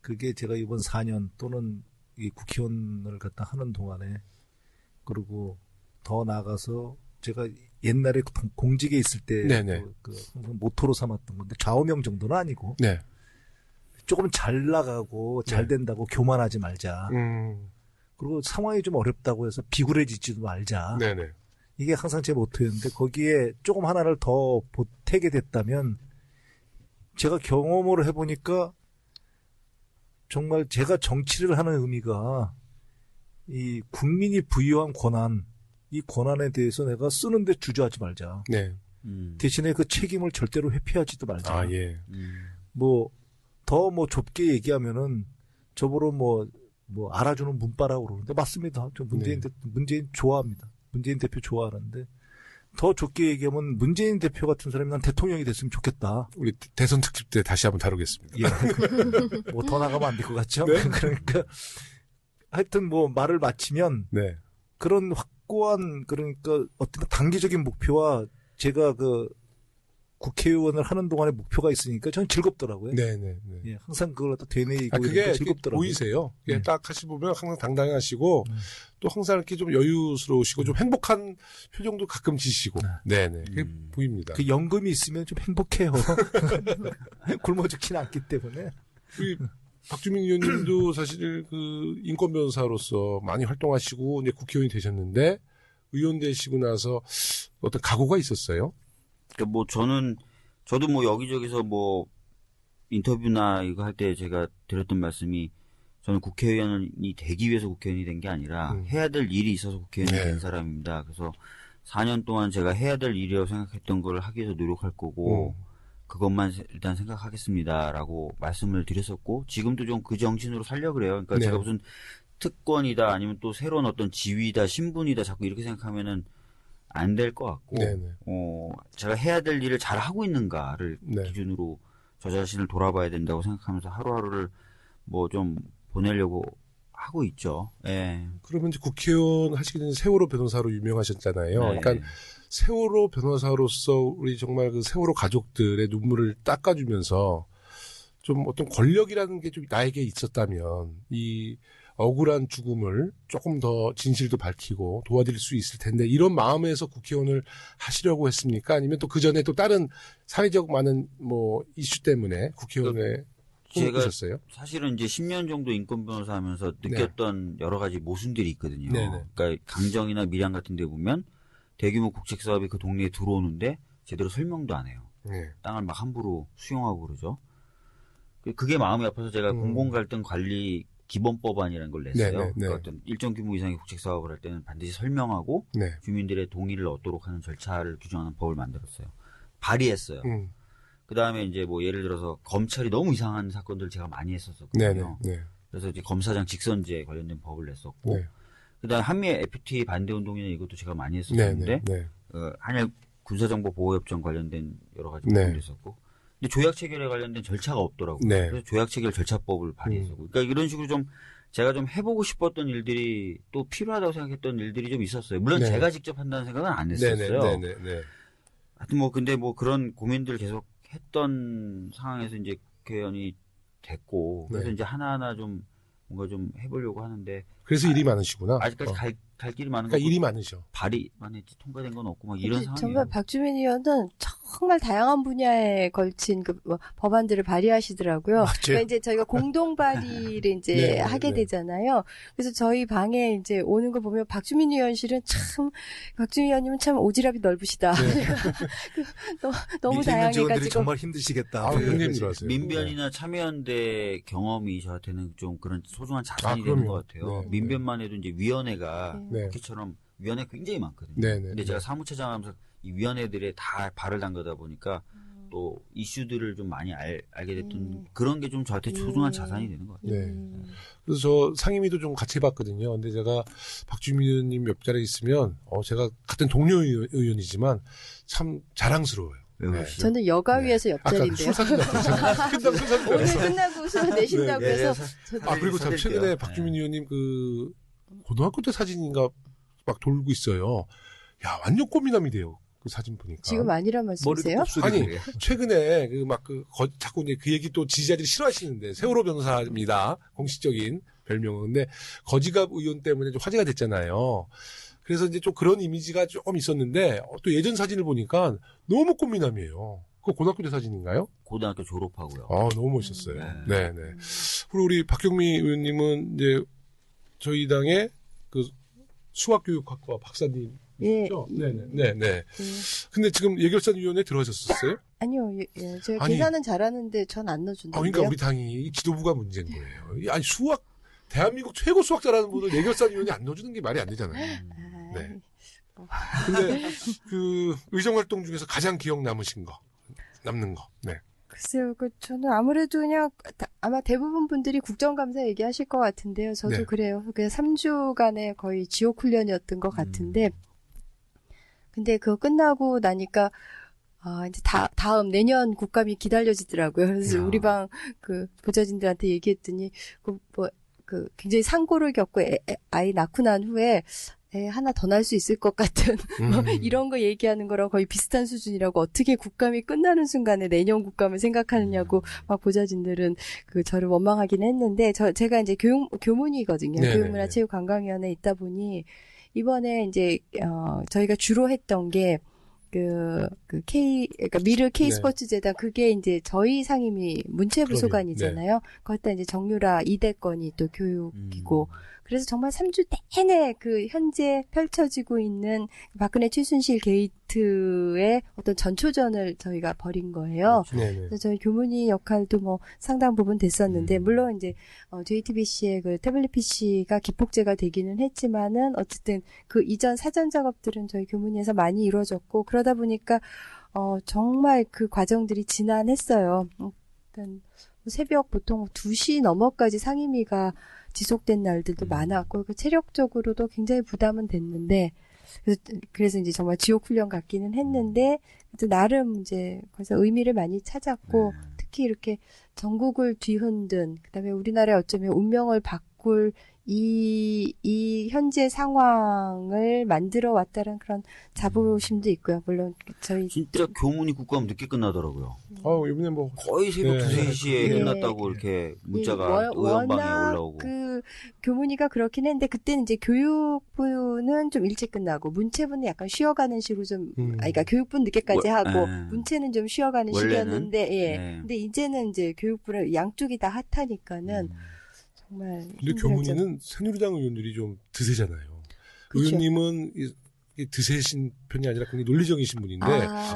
그게 제가 이번 4년 또는 이 국회의원을 갖다 하는 동안에 그리고 더 나아가서 제가 옛날에 공직에 있을 때 네네. 항상 모토로 삼았던 건데 좌우명 정도는 아니고 네. 조금 잘 나가고 잘 된다고 교만하지 말자. 그리고 상황이 좀 어렵다고 해서 비굴해지지도 말자. 네네. 이게 항상 제 모토였는데 거기에 조금 하나를 더 보태게 됐다면 제가 경험을 해보니까 정말 제가 정치를 하는 의미가 이 국민이 부여한 권한, 이 권한에 대해서 내가 쓰는데 주저하지 말자. 네. 대신에 그 책임을 절대로 회피하지도 말자. 아, 예. 더 좁게 얘기하면은 저보러 알아주는 문바라고 그러는데 맞습니다. 저 문재인 좋아합니다. 문재인 대표 좋아하는데 더 좁게 얘기하면 문재인 대표 같은 사람이 난 대통령이 됐으면 좋겠다. 우리 대선 특집 때 다시 한번 다루겠습니다. 예. 더 나가면 안 될 것 같죠? 네? 그러니까 하여튼 말을 마치면 네. 그런 확고한 그러니까 어떤 단기적인 목표와 제가 국회의원을 하는 동안에 목표가 있으니까 저는 즐겁더라고요. 네네. 예, 항상 그걸 또 되뇌이고 그게 즐겁더라고요. 보이세요. 예, 네. 딱 하시 보면 항상 당당하시고 또 항상 이렇게 좀 여유스러우시고 좀 행복한 표정도 가끔 지시고. 네네. 그게 보입니다. 그 연금이 있으면 좀 행복해요. 굶어 죽지는 않기 때문에. 우리 박주민 의원님도 사실 인권 변호사로서 많이 활동하시고 이제 국회의원이 되셨는데 의원 되시고 나서 어떤 각오가 있었어요? 그러니까 저도 여기저기서 인터뷰나 이거 할 때 제가 드렸던 말씀이 저는 국회의원이 되기 위해서 국회의원이 된 게 아니라 해야 될 일이 있어서 국회의원이 네. 된 사람입니다. 그래서 4년 동안 제가 해야 될 일이라고 생각했던 걸 하기 위해서 노력할 거고 그것만 일단 생각하겠습니다라고 말씀을 드렸었고 지금도 좀 그 정신으로 살려 그래요. 그러니까 네. 제가 무슨 특권이다 아니면 또 새로운 어떤 지위다 신분이다 자꾸 이렇게 생각하면은 안 될 것 같고 네네. 제가 해야 될 일을 잘 하고 있는가를 네. 기준으로 저 자신을 돌아봐야 된다고 생각하면서 하루하루를 좀 보내려고 하고 있죠. 예. 그러면 이제 국회의원 하시기 전에 세월호 변호사로 유명하셨잖아요. 네. 그러니까 세월호 변호사로서 우리 정말 세월호 가족들의 눈물을 닦아주면서 좀 어떤 권력이라는 게 좀 나에게 있었다면 이 억울한 죽음을 조금 더 진실도 밝히고 도와드릴 수 있을 텐데 이런 마음에서 국회의원을 하시려고 했습니까? 아니면 또 그 전에 또 다른 사회적 많은 이슈 때문에 국회의원에 제가 꿈꾸셨어요? 사실은 이제 10년 정도 인권 변호사 하면서 느꼈던 여러 가지 모순들이 있거든요. 네네. 그러니까 강정이나 밀양 같은 데 보면 대규모 국책 사업이 그 동네에 들어오는데 제대로 설명도 안 해요. 네. 땅을 막 함부로 수용하고 그러죠. 그게 마음이 아파서 제가 공공갈등 관리 기본법안이라는 걸 냈어요. 네네, 그러니까 어떤 일정 규모 이상의 국책 사업을 할 때는 반드시 설명하고 네. 주민들의 동의를 얻도록 하는 절차를 규정하는 법을 만들었어요. 발의했어요. 그 다음에 이제 예를 들어서 검찰이 너무 이상한 사건들을 제가 많이 했었거든요. 네네. 네. 그래서 이제 검사장 직선제 관련된 법을 냈었고, 네. 그 다음에 한미 FTA 반대 운동이나 이것도 제가 많이 했었는데, 네. 한일 군사정보 보호협정 관련된 여러 가지 네. 법을 냈었고, 근데 조약 체결에 관련된 절차가 없더라고요. 네. 그래서 조약 체결 절차법을 발의했었고, 그러니까 이런 식으로 좀 제가 좀 해보고 싶었던 일들이 또 필요하다고 생각했던 일들이 좀 있었어요. 물론 네. 제가 직접 한다는 생각은 안 했었어요. 네네. 하여튼 근데 그런 고민들 계속 했던 상황에서 이제 국회의원이 됐고 그래서 네. 이제 하나하나 좀 뭔가 좀 해보려고 하는데 그래서 일이 많으시구나. 아직까지 갈 길이 많은 그러니까 거고 일이 많으셔. 발의만 했지 통과된 건 없고 막 이런 근데 상황이에요. 정말 박주민 의원은 정말 다양한 분야에 걸친 법안들을 발의하시더라고요. 맞아요. 그러니까 이제 저희가 공동 발의를 이제 네, 하게 네. 되잖아요. 그래서 저희 방에 이제 오는 거 보면 박주민 의원실은 박주민 의원님은 참 오지랖이 넓으시다. 네. 너무 밑에 있는 직원들이 다양해가지고. 정말 힘드시겠다. 아, 뭐 이런 굉장히 거지. 힘들어하세요. 민변이나 참여연대 경험이 저한테는 좀 그런 소중한 자산이 아, 되는 그럼요. 것 같아요. 네, 민변만 해도 이제 위원회가 네. 국회처럼 위원회 굉장히 많거든요. 네, 네, 근데 제가 네. 사무처장 하면서 이 위원회들에 다 발을 담그다 보니까 또 이슈들을 좀 많이 알게 됐던 그런 게 좀 저한테 소중한 자산이 되는 것 같아요. 네. 그래서 저 상임위도 좀 같이 해봤거든요. 근데 제가 박주민 의원님 옆자리에 있으면 제가 같은 동료 의원이지만 참 자랑스러워요. 왜 네. 그러시죠? 저는 여가위에서 아까 옆자리인데요. 술 사준 것 같아요. 끝나고 술 사준 것 오늘 같아요. 끝나고 술 내신다고 네, 해서 네, 저도 아, 그리고 참 사드릴게요. 최근에 네. 박주민 의원님 그 고등학교 때 사진인가 막 돌고 있어요. 야, 완전 꽃미남이 돼요. 그 사진 보니까. 지금 아니란 머리도 말씀이세요? 곱슬이 아니, 그래요. 최근에 자꾸 이제 그 얘기 또 지지자들이 싫어하시는데 세월호 변호사입니다. 공식적인 별명은. 근데 거지갑 의원 때문에 좀 화제가 됐잖아요. 그래서 이제 좀 그런 이미지가 조금 있었는데 또 예전 사진을 보니까 너무 꽃미남이에요. 그거 고등학교 때 사진인가요? 고등학교 졸업하고요. 아, 너무 멋있었어요. 네. 네, 네. 그리고 우리 박경미 의원님은 이제 저희 당의 그 수학교육학과 박사님. 예. 네. 근데 지금 예결산위원회 들어가셨었어요? 아니요, 제가 아니. 계산은 잘하는,데 전 안 넣어준다고요. 그러니까 우리 당이 지도부가 문제인 거예요. 아니 대한민국 최고 수학 잘하는 분을 예결산위원회 안 넣어주는 게 말이 안 되잖아요. 네. 근데 그 의정활동 중에서 가장 기억 남는 거. 네. 글쎄요, 저는 아무래도 그냥 아마 대부분 분들이 국정감사 얘기하실 것 같은데요. 저도 네. 그래요. 그냥 3주간의 거의 지옥 훈련이었던 것 같은데, 근데 그거 끝나고 나니까 이제 다음 내년 국감이 기다려지더라고요. 그래서 야. 우리 방 그 보좌진들한테 얘기했더니 굉장히 상고를 겪고 아이 낳고 난 후에 애 하나 더 낳을 수 있을 것 같은 이런 거 얘기하는 거랑 거의 비슷한 수준이라고 어떻게 국감이 끝나는 순간에 내년 국감을 생각하느냐고 막 보좌진들은 저를 원망하긴 했는데 제가 이제 교문이거든요. 네네네. 교육문화체육관광위원회에 있다 보니 이번에 이제 저희가 주로 했던 게 그러니까 미르 K 네. 스포츠 재단 그게 이제 저희 상임위 문체부 그럼요. 소관이잖아요. 거기다 이제 정유라 2대 건이 또 교육이고 그래서 정말 3주 내내 그 현재 펼쳐지고 있는 박근혜 최순실 게이트의 어떤 전초전을 저희가 벌인 거예요. 네네. 그래서 저희 교문이 역할도 뭐 상당 부분 됐었는데 물론 이제 JTBC의 그 태블릿 PC가 기폭제가 되기는 했지만은 어쨌든 그 이전 사전 작업들은 저희 교문에서 많이 이루어졌고 그러다 보니까 정말 그 과정들이 지난했어요. 일단 새벽 보통 2시 넘어까지 상임위가 지속된 날들도 많았고 체력적으로도 굉장히 부담은 됐는데 그래서 이제 정말 지옥 훈련 같기는 했는데 나름 이제 거기서 의미를 많이 찾았고 특히 이렇게 전국을 뒤흔든 그다음에 우리나라의 어쩌면 운명을 바꿀 이 현재 상황을 만들어 왔다는 그런 자부심도 있고요. 물론 저희 진짜 교문이 국감 늦게 끝나더라고요. 이번에 뭐 거의 새벽 네. 2, 3시에 네. 끝났다고 이렇게 문자가 의원방에 워낙 올라오고. 그 교문이가 그렇긴 했는데 그때는 이제 교육부는 좀 일찍 끝나고 문체부는 약간 쉬어가는 식으로 좀 그러니까 교육부는 늦게까지 하고 문체는 좀 쉬어가는 원래는? 시기였는데 네. 근데 이제는 이제 교육부를 양쪽이 다 핫하니까는 정말 근데 힘들었죠. 교문이는 새누리당 의원들이 좀 드세잖아요. 그쵸. 의원님은 드세신 편이 아니라 굉장히 논리적이신 분인데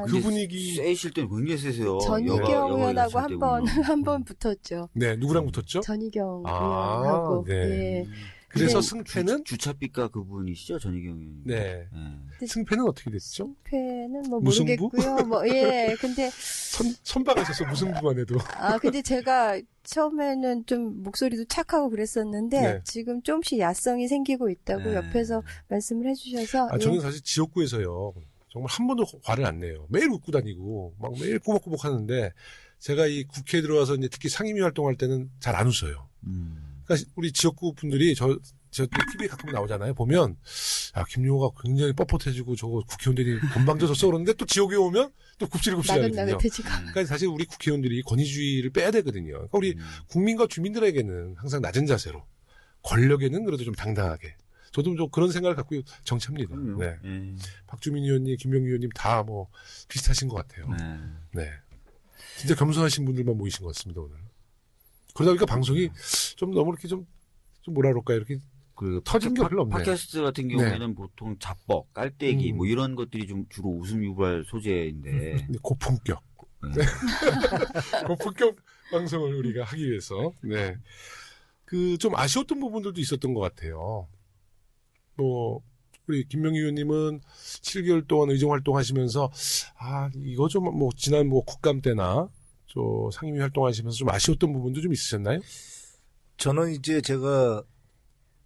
그 분위기 세실 때는 굉장히 세세요. 전희경 의원하고 한 번 붙었죠. 네 누구랑 붙었죠? 전희경 의원하고 네. 예. 그래서 근데 승패는 주차비가 그분이시죠, 전희경 의원님. 네 네. 승패는 어떻게 됐죠? 패는 뭐 무승부? 모르겠고요. 근데 선방하셔서 무승부만 해도 근데 제가 처음에는 좀 목소리도 착하고 그랬었는데 네. 지금 조금씩 야성이 생기고 있다고 네. 옆에서 말씀을 해주셔서 저는 사실 지역구에서요 정말 한 번도 화를 안 내요. 매일 웃고 다니고 막 매일 꾸벅꾸벅 하는데 제가 이 국회에 들어와서 이제 특히 상임위 활동할 때는 잘 안 웃어요. 그러니까 우리 지역구 분들이 제가 또 TV에 가끔 나오잖아요. 보면, 야, 김용호가 굉장히 뻣뻣해지고 저거 국회의원들이 건방져서 그러는데 또 지역에 오면 또 굽실굽실하거든요. 나긋나긋해지고. 그러니까 사실 우리 국회의원들이 권위주의를 빼야 되거든요. 그러니까 우리 국민과 주민들에게는 항상 낮은 자세로, 권력에는 그래도 좀 당당하게. 저도 좀 그런 생각을 갖고 정치합니다. 그럼요. 네. 예. 박주민 의원님, 김명희 의원님 다 뭐 비슷하신 것 같아요. 네. 진짜 겸손하신 분들만 모이신 것 같습니다, 오늘. 그러다 보니까 방송이 좀 너무 이렇게 좀 뭐라 그럴까, 이렇게 그 터진 게 별로 없네요. 팟캐스트 같은 경우에는 보통 잡벅, 깔때기 뭐 이런 것들이 좀 주로 웃음 유발 소재인데 고품격. 네. 고품격 방송을 우리가 하기 위해서. 네. 그 좀 아쉬웠던 부분들도 있었던 것 같아요. 뭐 우리 김명희 의원님은 7개월 동안 의정 활동하시면서 이거 좀 뭐 지난 뭐 국감 때나 저 상임위 활동하시면서 좀 아쉬웠던 부분도 좀 있으셨나요? 저는 이제 제가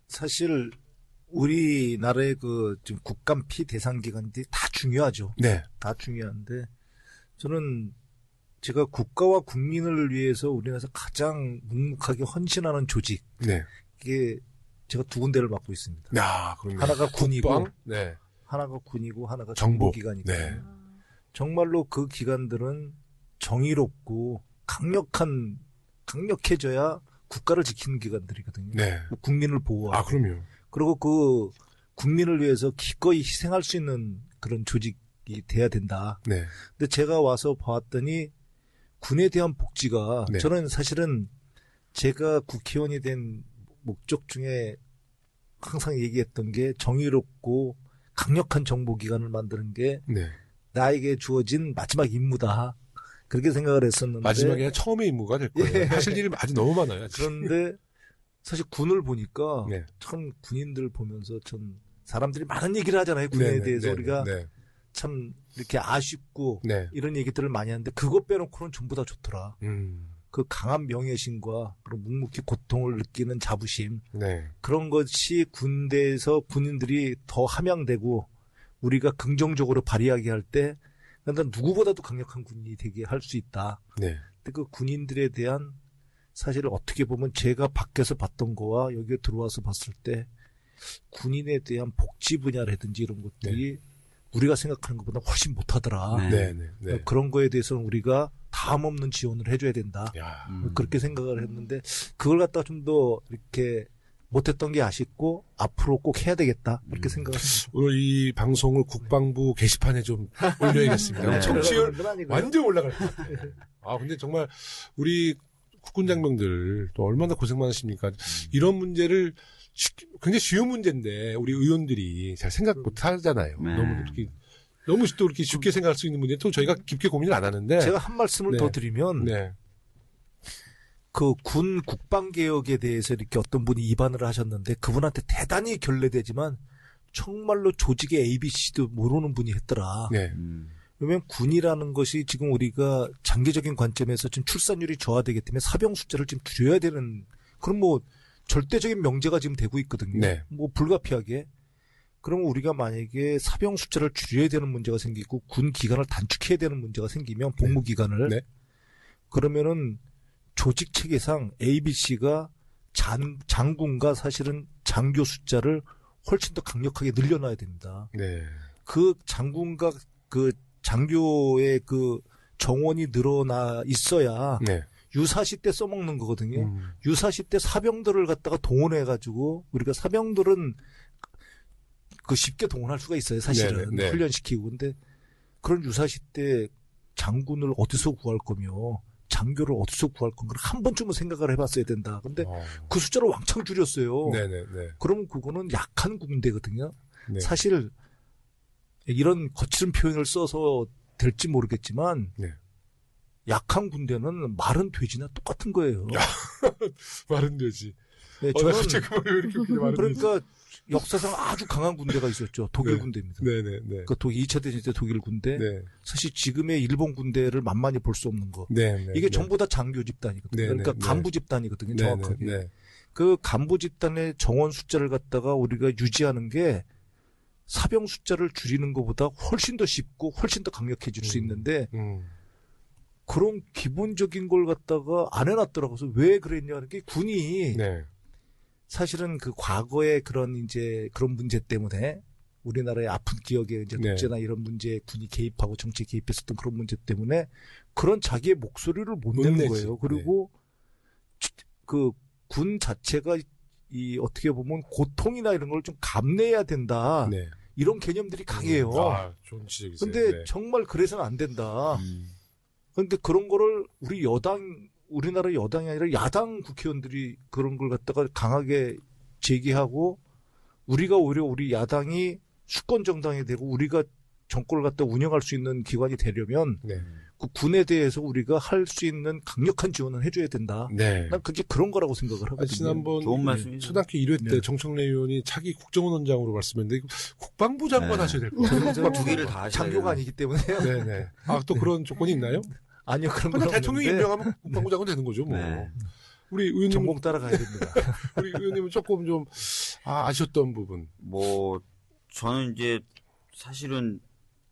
사실 우리나라의 그 지금 국감 피대상 기관들이 다 중요하죠. 네. 다 중요한데 저는 제가 국가와 국민을 위해서 우리나라에서 가장 묵묵하게 헌신하는 조직. 네. 이게 제가 두 군데를 맡고 있습니다. 야, 그럼요. 하나가 군이고, 국방? 네. 하나가 군이고, 하나가 정보. 정보기관이거든요. 네. 정말로 그 기관들은 정의롭고 강력해져야 국가를 지키는 기관들이거든요. 네. 국민을 보호하고. 그럼요. 그리고 그 국민을 위해서 기꺼이 희생할 수 있는 그런 조직이 돼야 된다. 네. 근데 제가 와서 봤더니 군에 대한 복지가 네. 저는 사실은 제가 국회의원이 된 목적 중에 항상 얘기했던 게 정의롭고 강력한 정보기관을 만드는 게 네. 나에게 주어진 마지막 임무다. 그렇게 생각을 했었는데. 마지막에 처음의 임무가 될 거예요. 예. 하실 일이 아주 너무 많아요. 아직. 그런데 사실 군을 보니까 네. 참 군인들 보면서 참 사람들이 많은 얘기를 하잖아요. 군에 네, 대해서 네, 우리가 네. 참 이렇게 아쉽고 네. 이런 얘기들을 많이 하는데 그것 빼놓고는 전부 다 좋더라. 음. 그 강한 명예심과 그리고 묵묵히 고통을 느끼는 자부심 네. 그런 것이 군대에서 군인들이 더 함양되고 우리가 긍정적으로 발휘하게 할 때 누구보다도 강력한 군인이 되게 할 수 있다. 네. 근데 그 군인들에 대한 사실 어떻게 보면 제가 밖에서 봤던 거와 여기에 들어와서 봤을 때 군인에 대한 복지 분야라든지 이런 것들이 우리가 생각하는 것보다 훨씬 못하더라. 네. 네. 네. 그런 거에 대해서는 우리가 다음 없는 지원을 해줘야 된다. 야. 그렇게 생각을 했는데 그걸 갖다 좀 더 이렇게 못했던 게 아쉽고 앞으로 꼭 해야 되겠다. 그렇게 생각을 합니다. 오늘 이 방송을 국방부 게시판에 좀 올려야겠습니다. 네. 청취율 완전 올라갈 것 같아요. 근데 정말 우리 국군 장병들 또 얼마나 고생 많으십니까? 이런 문제를 굉장히 쉬운 문제인데 우리 의원들이 잘 생각 못 하잖아요. 네. 너무 또 이렇게 쉽게 생각할 수 있는 문제 또 저희가 깊게 고민을 안 하는데 제가 한 말씀을 네. 더 드리면 네. 그 군 국방개혁에 대해서 이렇게 어떤 분이 입안을 하셨는데 그분한테 대단히 결례되지만 정말로 조직의 ABC도 모르는 분이 했더라. 네. 왜냐하면 군이라는 것이 지금 우리가 장기적인 관점에서 지금 출산율이 저하되기 때문에 사병 숫자를 지금 줄여야 되는 그런 뭐 절대적인 명제가 지금 되고 있거든요. 네. 뭐 불가피하게. 그러면 우리가 만약에 사병 숫자를 줄여야 되는 문제가 생기고 군 기간을 단축해야 되는 문제가 생기면 복무 기간을 네. 그러면은 조직 체계상 ABC가 장군과 사실은 장교 숫자를 훨씬 더 강력하게 늘려놔야 됩니다. 네. 그 장군과 그 장교의 그 정원이 늘어나 있어야 네. 유사시 때 써먹는 거거든요. 유사시 때 사병들을 갖다가 동원해가지고 우리가 사병들은 그 쉽게 동원할 수가 있어요. 사실은 네. 훈련시키고 근데 그런 유사시 때 장군을 어디서 구할 거며 장교를 어디서 구할 건가를 한 번쯤은 생각을 해봤어야 된다. 근데 그 숫자를 왕창 줄였어요. 네네네. 그러면 그거는 약한 군대거든요. 네. 사실 이런 거칠은 표현을 써서 될지 모르겠지만 네. 약한 약한 군대는 마른 돼지나 똑같은 거예요. 말은 되지. 네, 나 갑자기 그 말이 왜 이렇게 웃기냐, 말은 되지. 그러니까 역사상 아주 강한 군대가 있었죠. 독일 네. 군대입니다. 네네네. 그 2차 대전 때 독일 군대. 네. 사실 지금의 일본 군대를 만만히 볼 수 없는 거. 네. 이게 전부 다 장교 집단이거든요. 네, 그러니까 네, 간부 집단이거든요. 정확하게. 네. 그 간부 집단의 정원 숫자를 갖다가 우리가 유지하는 게 사병 숫자를 줄이는 것보다 훨씬 더 쉽고 훨씬 더 강력해질 수 있는데 그런 기본적인 걸 갖다가 안 해놨더라고요. 그래서 왜 그랬냐 하는 게 군이 네. 사실은 그 과거의 그런 이제 그런 문제 때문에 우리나라의 아픈 기억에 이제 네. 독재나 이런 문제에 군이 개입하고 정치에 개입했었던 그런 문제 때문에 그런 자기의 목소리를 못 못 내는 내지. 거예요. 그리고 그 군 자체가 이 어떻게 보면 고통이나 이런 걸 좀 감내해야 된다. 네. 이런 개념들이 강해요. 아, 좋은 지적이세요. 근데 네. 정말 그래서는 안 된다. 음. 근데 그런 거를 우리나라 여당이 아니라 야당 국회의원들이 그런 걸 갖다가 강하게 제기하고 우리가 오히려 우리 야당이 수권 정당이 되고 우리가 정권을 갖다 운영할 수 있는 기관이 되려면 네. 그 군에 대해서 우리가 할 수 있는 강력한 지원을 해줘야 된다. 네. 난 그게 그런 거라고 생각을 하거든요. 지난번 좋은 말씀이죠. 초등학교 1회 때 네. 정청래 의원이 차기 국정원원장으로 말씀했는데 국방부 장관 네. 하셔야 될 것 같아요. 저는 두 개를 다 하셔야 장교가 되나? 아니기 때문에요. 네네. 아, 또 그런 조건이 있나요? 아니요, 그런 근데 건 대통령이 없는데 임명하면 국방부 장관 되는 거죠, 뭐. 네. 우리 의원님은, 전공 따라가야 됩니다. 우리 의원님은 조금 좀, 아쉬웠던 부분. 뭐 저는 이제 사실은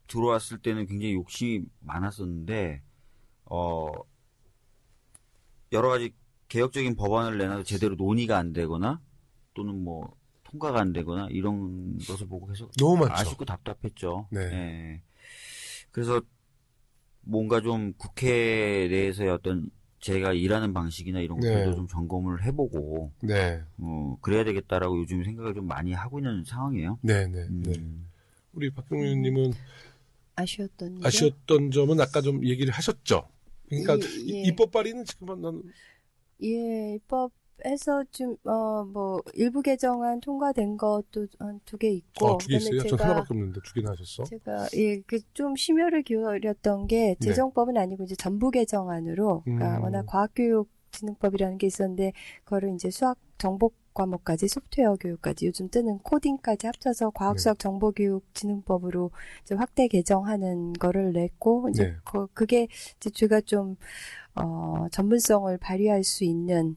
들어왔을 때는 굉장히 욕심이 많았었는데 여러 가지 개혁적인 법안을 내놔도 제대로 논의가 안 되거나 또는 뭐 통과가 안 되거나 이런 것을 보고 계속 너무 많죠. 아쉽고 답답했죠. 네. 예. 그래서 뭔가 좀 국회 내에서의 어떤 제가 일하는 방식이나 이런 것들도 네. 좀 점검을 해보고 네. 그래야 되겠다라고 요즘 생각을 좀 많이 하고 있는 상황이에요. 네네. 네. 우리 박경민 의원님은 아쉬웠던 아쉬웠던 점은 아까 좀 얘기를 하셨죠. 그러니까 예. 입법 발의는 지금 난 예, 입법해서 좀, 뭐, 일부 개정안 통과된 것도 한 2개 있고. 2개 있어요? 그다음에 전 하나밖에 없는데 2개나 하셨어? 제가, 예, 그 좀 심혈을 기울였던 게, 네. 재정법은 아니고 이제 전부 개정안으로, 그러니까 워낙 과학교육진흥법이라는 게 있었는데, 그거를 이제 수학 정보 과목까지, 소프트웨어 교육까지, 요즘 뜨는 코딩까지 합쳐서 네. 과학수학정보교육진흥법으로 이제 확대 개정하는 거를 냈고, 이제 네. 그게 이제 제가 좀, 전문성을 발휘할 수 있는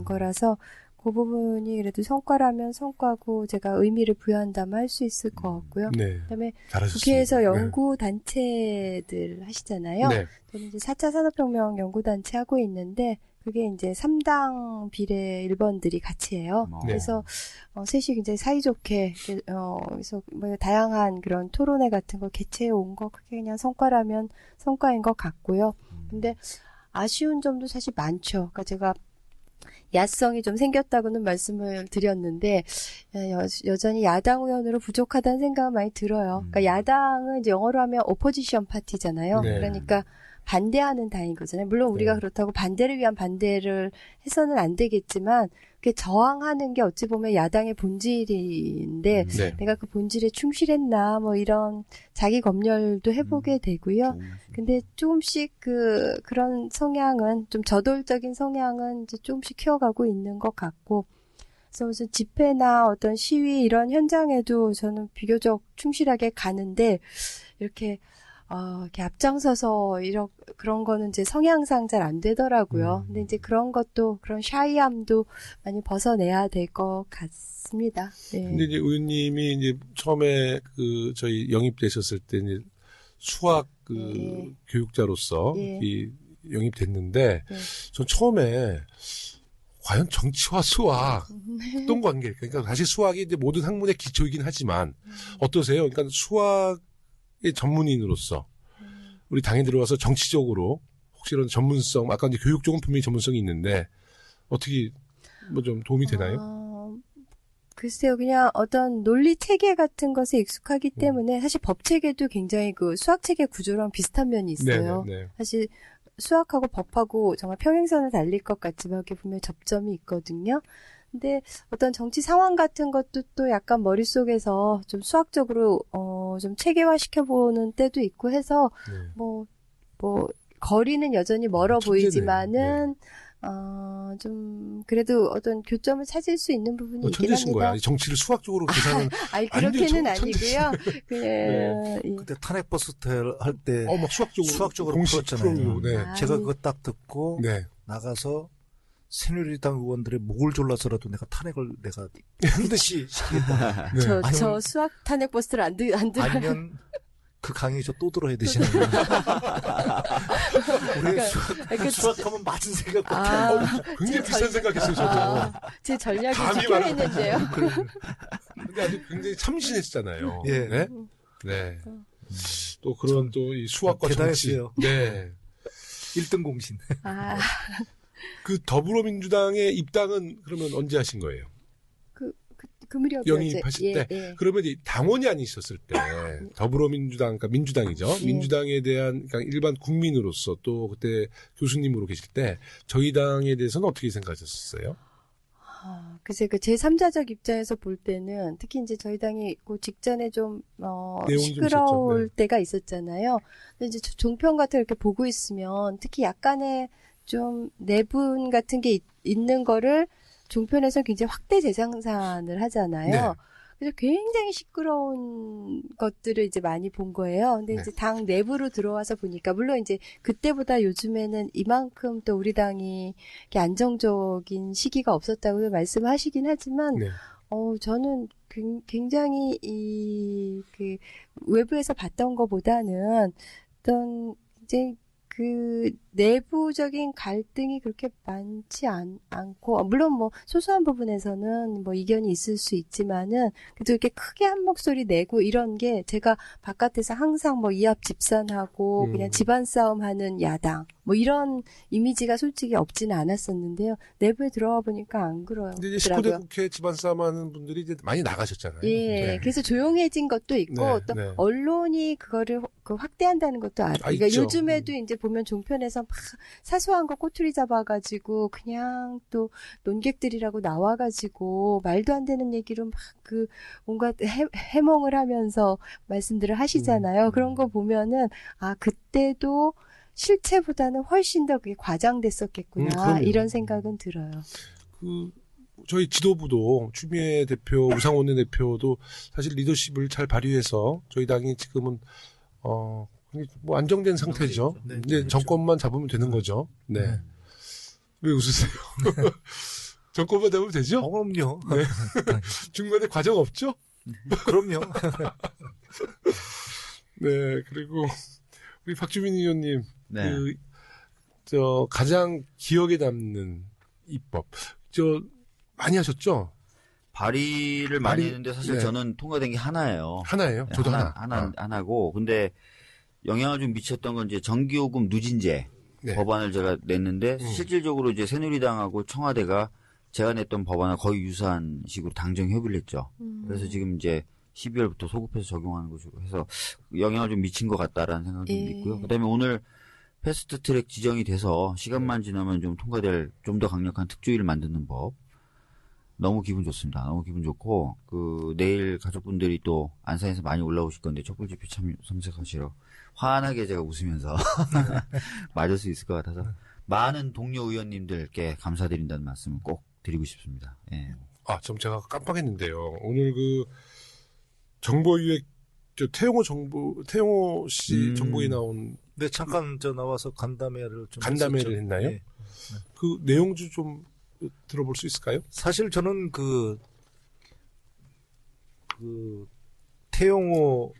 거라서 그 부분이 그래도 성과라면 성과고 제가 의미를 부여한다면 할 수 있을 것 같고요. 네. 그다음에 잘하셨습니다. 국회에서 연구 단체들 하시잖아요. 네. 저는 이제 4차 산업혁명 연구 단체 하고 있는데 그게 이제 3당 비례 1번들이 같이 해요. 네. 그래서 셋이 굉장히 사이좋게 그래서 뭐 다양한 그런 토론회 같은 거 개최해 온 거 그게 그냥 성과라면 성과인 것 같고요. 근데 아쉬운 점도 사실 많죠. 그러니까 제가 야성이 좀 생겼다고는 말씀을 드렸는데 여전히 야당 의원으로 부족하다는 생각은 많이 들어요. 그러니까 야당은 이제 영어로 하면 오포지션 파티잖아요. 네. 그러니까 반대하는 당인 거잖아요. 물론 우리가 네. 그렇다고 반대를 위한 반대를 해서는 안 되겠지만 그게 저항하는 게 어찌 보면 야당의 본질인데 네. 내가 그 본질에 충실했나 뭐 이런 자기 검열도 해보게 되고요. 근데 조금씩 그런 성향은 좀 저돌적인 성향은 이제 조금씩 키워가고 있는 것 같고 그래서 무슨 집회나 어떤 시위 이런 현장에도 저는 비교적 충실하게 가는데 이렇게 앞장서서 그런 거는 이제 성향상 잘 안 되더라고요. 근데 이제 그런 것도, 그런 샤이함도 많이 벗어내야 될 것 같습니다. 네. 근데 이제 의원님이 이제 처음에 저희 영입되셨을 때 이제 수학 예. 교육자로서 예. 영입됐는데 전 처음에 과연 정치와 수학 어떤 관계? 그러니까 사실 수학이 이제 모든 학문의 기초이긴 하지만 어떠세요? 그러니까 수학의 전문인으로서 우리 당에 들어와서 정치적으로 혹시 이런 전문성, 아까 이제 교육 쪽은 분명히 전문성이 있는데 어떻게 뭐 좀 도움이 되나요? 글쎄요, 그냥 어떤 논리 체계 같은 것에 익숙하기 때문에 사실 법 체계도 굉장히 수학 체계 구조랑 비슷한 면이 있어요. 네네. 사실 수학하고 법하고 정말 평행선을 달릴 것 같지만 이렇게 보면 접점이 있거든요. 근데 어떤 정치 상황 같은 것도 또 약간 머릿속에서 좀 수학적으로 좀 체계화 시켜보는 때도 있고 해서 네. 뭐 거리는 여전히 멀어 천재네. 보이지만은 좀 그래도 어떤 교점을 찾을 수 있는 부분이 있긴 천재신 합니다. 거야. 아니, 정치를 수학적으로 계산은 아니 아닌데, 그렇게는 천재지. 아니고요. 네. 예. 그때 탄핵버스 할 때 막 수학적으로 공식 풀었잖아요. 풀어요. 네. 아, 제가 그거 딱 듣고 네. 나가서 새누리당 의원들의 목을 졸라서라도 내가 탄핵을 내가 반드시 시키겠다. 네. 저 수학 탄핵 버스를 안 들어요. 아니면 그 강의 저 또 들어야 되시는 거예요. 우리 수학하면 맞은 생각밖에 안 나요. 굉장히 비싼 생각했어요, 저도. 제 전략이 감이 찍혀 있는데요. 근데 아주 굉장히 참신했잖아요. 예. 네. 네. 또 그런 또 이 수학과 정치. 대단했어요. 네. 1등 공신. 아, 그 더불어민주당의 입당은 그러면 언제 하신 거예요? 그 무렵에 영입하실 때? 그러면 이제 당원이 아니셨을 때 더불어민주당, 그러니까 민주당이죠. 예. 민주당에 대한 그러니까 일반 국민으로서 또 그때 교수님으로 계실 때 저희 당에 대해서는 어떻게 생각하셨어요? 글쎄 그 제3자적 입장에서 볼 때는 특히 이제 저희 당이 그 직전에 좀 내용이 시끄러울 좀 있었죠. 네. 때가 있었잖아요. 근데 이제 종편 같은 거 이렇게 보고 있으면 특히 약간의 좀 내분 같은 게 있는 거를 종편에서 굉장히 확대 재생산을 하잖아요. 네. 그래서 굉장히 시끄러운 것들을 이제 많이 본 거예요. 근데 네. 이제 당 내부로 들어와서 보니까 물론 이제 그때보다 요즘에는 이만큼 또 우리 당이 이렇게 안정적인 시기가 없었다고 말씀하시긴 하지만 네. 저는 굉장히 그 외부에서 봤던 것보다는 어떤 이제 그 내부적인 갈등이 그렇게 많지 않고 물론 뭐 소소한 부분에서는 뭐 이견이 있을 수 있지만은 그래도 이렇게 크게 한 목소리 내고 이런 게 제가 바깥에서 항상 뭐 이합 집산하고 그냥 집안 싸움하는 야당 뭐 이런 이미지가 솔직히 없지는 않았었는데요. 내부에 들어와 보니까 안 근데 이제 그러더라고요. 19대 국회 집안 싸움하는 분들이 이제 많이 나가셨잖아요. 예, 네. 그래서 조용해진 것도 있고 네, 또 네. 언론이 그거를 확대한다는 것도 그러니까 있죠. 요즘에도 이제 보면 종편에서 막 사소한 거 꼬투리 잡아가지고 그냥 또 논객들이라고 나와가지고 말도 안 되는 얘기로 막 그 뭔가 해몽을 하면서 말씀들을 하시잖아요. 그런 거 보면은 그때도 실체보다는 훨씬 더 그게 과장됐었겠구나 그럼요. 이런 생각은 들어요. 저희 지도부도 추미애 대표, 우상원 대표도 사실 리더십을 잘 발휘해서 저희 당이 지금은 뭐 안정된 상태죠. 네, 이제 그렇죠. 정권만 잡으면 되는 거죠. 네. 왜 웃으세요? 정권만 잡으면 되죠? 그럼요. 네. 중간에 과정 없죠? 그럼요. 네. 그리고 우리 박주민 의원님, 네. 가장 기억에 남는 입법, 많이 하셨죠? 발의를 많이 했는데 사실 네. 저는 통과된 게 하나예요. 하나예요? 네, 저도 하나고. 근데 영향을 좀 미쳤던 건 이제 전기요금 누진제 네. 법안을 제가 냈는데 실질적으로 이제 새누리당하고 청와대가 제가 냈던 법안을 거의 유사한 식으로 당정 협의를 했죠. 그래서 지금 이제 12월부터 소급해서 적용하는 것으로 해서 영향을 좀 미친 것 같다라는 생각이 좀 있고요. 그다음에 오늘 패스트트랙 지정이 돼서 시간만 지나면 좀 통과될 좀 더 강력한 특조위를 만드는 법. 너무 기분 좋습니다. 너무 기분 좋고 내일 가족분들이 또 안산에서 많이 올라오실 건데 촛불집회 참석하시러 환하게 제가 웃으면서 맞을 수 있을 것 같아서 많은 동료 의원님들께 감사드린다는 말씀을 꼭 드리고 싶습니다. 예. 좀 제가 깜빡했는데요. 오늘 정보유액, 태용호 씨 정보에 나온 네, 잠깐 나와서 간담회를 좀 간담회를 했었죠. 했나요? 네. 그 내용도 좀 들어볼 수 있을까요? 사실 저는 태용호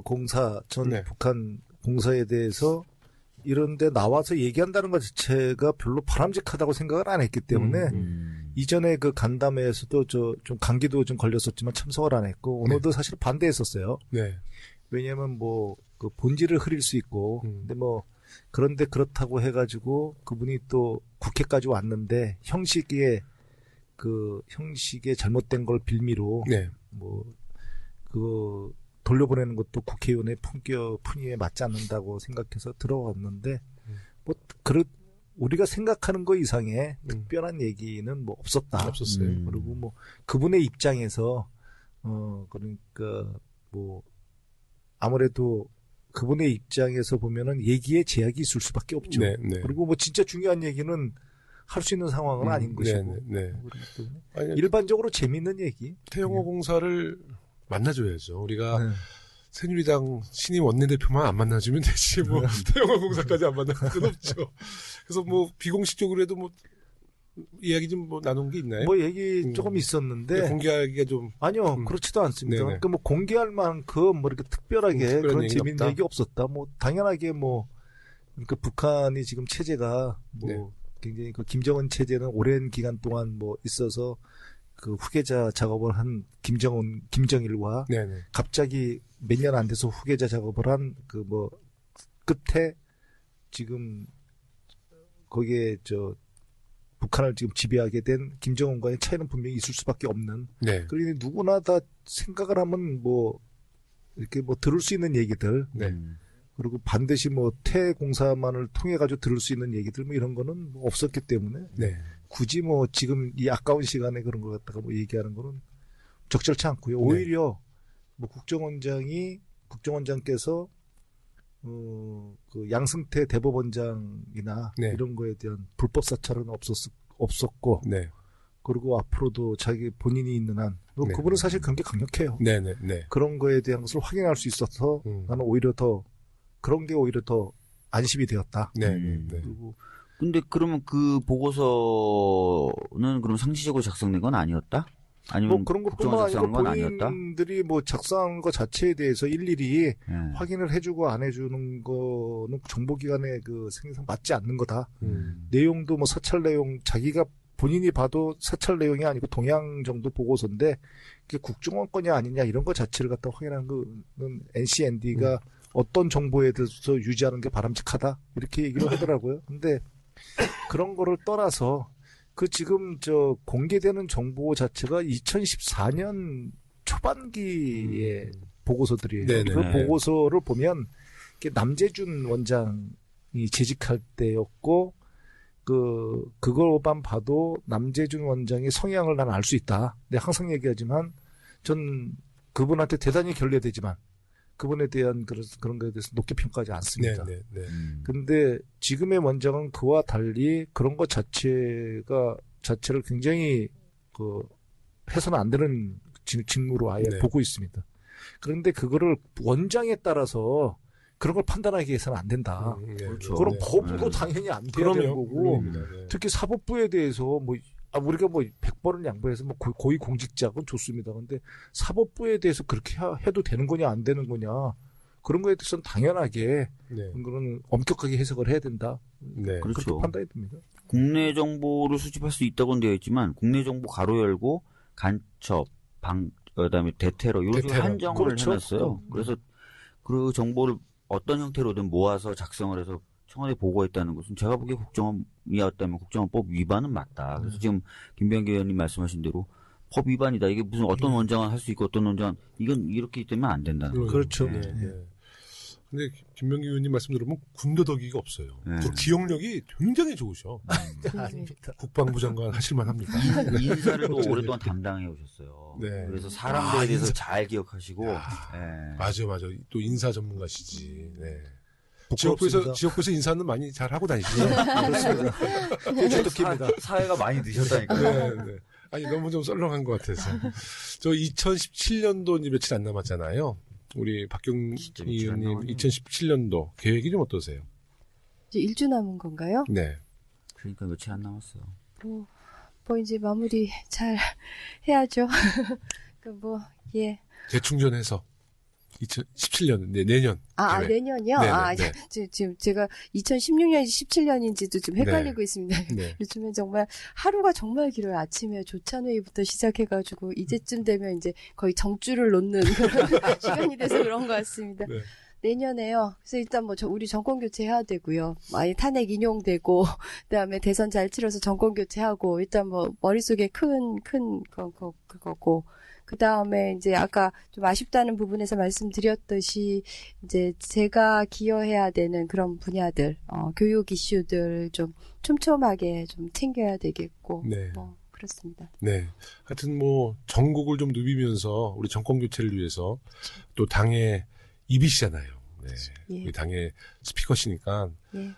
공사 전 네. 북한 공사에 대해서 이런데 나와서 얘기한다는 것 자체가 별로 바람직하다고 생각을 안 했기 때문에 이전에 그 간담회에서도 좀 감기도 좀 걸렸었지만 참석을 안 했고 오늘도 사실 반대했었어요. 네. 왜냐하면 그 본질을 흐릴 수 있고 근데 그런데 그렇다고 해가지고 그분이 또 국회까지 왔는데 형식에 잘못된 걸 빌미로 네. 돌려보내는 것도 국회의원의 품위에 맞지 않는다고 생각해서 들어왔는데 우리가 생각하는 것 이상의 특별한 얘기는 없었다. 없었어요. 그리고 그분의 입장에서 그러니까 아무래도 그분의 입장에서 보면은 얘기에 제약이 있을 수밖에 없죠. 네, 네. 그리고 진짜 중요한 얘기는 할 수 있는 상황은 아닌 것이고. 네. 아니, 일반적으로 재밌는 얘기. 태용호 공사를 만나줘야죠. 우리가 네. 새누리당 신임 원내대표만 안 만나주면 되지. 태용호 공사까지 안 만나면 끝없죠. 그래서 비공식적으로 해도 이야기 좀 뭐 나눈 게 있나요? 뭐 얘기 조금 있었는데 공개하기가 좀 아니요 그렇지도 않습니다. 네네. 그러니까 뭐 공개할 만큼 뭐 이렇게 특별하게 특별한 그런 얘기가 재밌는 없다. 얘기 없었다. 뭐 당연하게 뭐 그러니까 북한이 지금 체제가 뭐 네. 굉장히 그 김정은 체제는 오랜 기간 동안 뭐 있어서 그 후계자 작업을 한 김정일과 네네. 갑자기 몇 년 안 돼서 후계자 작업을 한 그 뭐 끝에 지금 거기에 북한을 지금 지배하게 된 김정은과의 차이는 분명히 있을 수밖에 없는. 네. 그러니 누구나 다 생각을 하면 뭐 이렇게 뭐 들을 수 있는 얘기들. 네. 그리고 반드시 뭐 태공사만을 통해 가지고 들을 수 있는 얘기들 뭐 이런 거는 뭐 없었기 때문에 네. 굳이 뭐 지금 이 아까운 시간에 그런 거 갖다가 뭐 얘기하는 거는 적절치 않고요. 오히려 뭐 국정원장께서 그 양승태 대법원장이나 네. 이런 거에 대한 불법 사찰은 없었고 네. 그리고 앞으로도 자기 본인이 있는 한 네. 그분은 사실 굉장히 강력해요. 네네. 네. 그런 거에 대한 것을 확인할 수 있어서 나는 오히려 더 그런 게 오히려 더 안심이 되었다. 네. 네. 그리고 근데 그러면 그 보고서는 그럼 상시적으로 작성된 건 아니었다? 아니면 뭐 그런 것뿐만 국정원 아니고 작성한 건 아니었다? 본인들이 뭐 작성한 것 자체에 대해서 일일이 예. 확인을 해주고 안 해주는 거는 정보기관의 그 생산 맞지 않는 거다. 음. 내용도 뭐 사찰 내용 자기가 본인이 봐도 사찰 내용이 아니고 동향 정도 보고서인데 그게 국정원 거냐 아니냐 이런 거 자체를 갖다 확인하는 거는 NCND가 어떤 정보에 대해서 유지하는 게 바람직하다 이렇게 얘기를 하더라고요. 근데 그런 거를 떠나서 그 지금 공개되는 정보 자체가 2014년 초반기의 보고서들이에요. 네네. 그 보고서를 보면 남재준 원장이 재직할 때였고 그걸만 봐도 남재준 원장의 성향을 난 알 수 있다. 근데 항상 얘기하지만 전 그분한테 대단히 결례되지만 그분에 대한 그런 거에 대해서 높게 평가하지 않습니다. 네. 네. 근데 지금의 원장은 그와 달리 그런 것 자체를 굉장히 해서는 안 되는 직무로 아예 네. 보고 있습니다. 그런데 그거를 원장에 따라서 그런 걸 판단하기 위해서는 안 된다. 네. 그렇죠. 그럼 네. 법도 당연히 안 돼야 되는 그럼요. 거고 네. 특히 사법부에 대해서 우리가 100번을 양보해서 고위 공직자건 좋습니다. 근데 사법부에 대해서 그렇게 해도 되는 거냐 안 되는 거냐 그런 거에 대해서는 당연하게 네. 그거는 엄격하게 해석을 해야 된다. 네. 그렇죠. 그렇게 판단이 됩니다. 국내 정보를 수집할 수 있다고는 되어 있지만 국내 정보 가로 열고 간첩, 그다음에 대테러 이런 식으로 대테러. 한정을 그렇죠. 해놨어요. 그래서 그 정보를 어떤 형태로든 모아서 작성을 해서 청와대에 보고했다는 것은 제가 보기에 국정원이었다면 국정원법 위반은 맞다. 그래서 지금 김병기 의원님 말씀하신 대로 법 위반이다. 이게 무슨 어떤 원장은 할 수 있고 어떤 원장은 이건 이렇게 되면 안 된다는 거죠. 그렇죠. 네. 근데 김명기 의원님 말씀 들으면 군더더기가 없어요. 네. 또 기억력이 굉장히 좋으셔. 아닙니다. 국방부 장관 하실만 합니다. 인사를 또 오랫동안 담당해 오셨어요. 네. 그래서 사람들에 대해서 인사. 잘 기억하시고. 예. 맞아. 또 인사 전문가시지. 네. 부끄럽습니다. 지역구에서 인사는 많이 잘 하고 다니시죠? 그렇습니다. 주특기입니다. 사회가 많이 늦었다니까요. 네. 아니, 너무 좀 썰렁한 것 같아서. 저 2017년도 이제 며칠 안 남았잖아요. 우리 박경희 진짜 며칠 안 의원님 남았네요. 2017년도 계획이 좀 어떠세요? 이제 1주 남은 건가요? 네. 그러니까 며칠 안 남았어요. 뭐 이제 마무리 잘 해야죠. 예. 재충전해서 2017년, 내년. 계획. 내년이요? 네네, 지금 제가 2016년인지 17년인지도 좀 헷갈리고 있습니다. 네. 요즘엔 정말 하루가 정말 길어요. 아침에 조찬회의부터 시작해가지고 이제쯤 되면 이제 거의 정주를 놓는 그런 시간이 돼서 그런 것 같습니다. 네. 내년에요. 그래서 일단 우리 정권 교체해야 되고요. 많이 탄핵 인용되고, 그다음에 대선 잘 치러서 정권 교체하고, 일단 머릿속에 큰 그거고, 그 다음에 이제 아까 좀 아쉽다는 부분에서 말씀드렸듯이 이제 제가 기여해야 되는 그런 분야들, 교육 이슈들 좀 촘촘하게 좀 챙겨야 되겠고, 네. 그렇습니다. 네. 하여튼 전국을 좀 누비면서 우리 정권 교체를 위해서 또 당의 입이시잖아요. 네. 예. 우리 당의 스피커시니까, 예.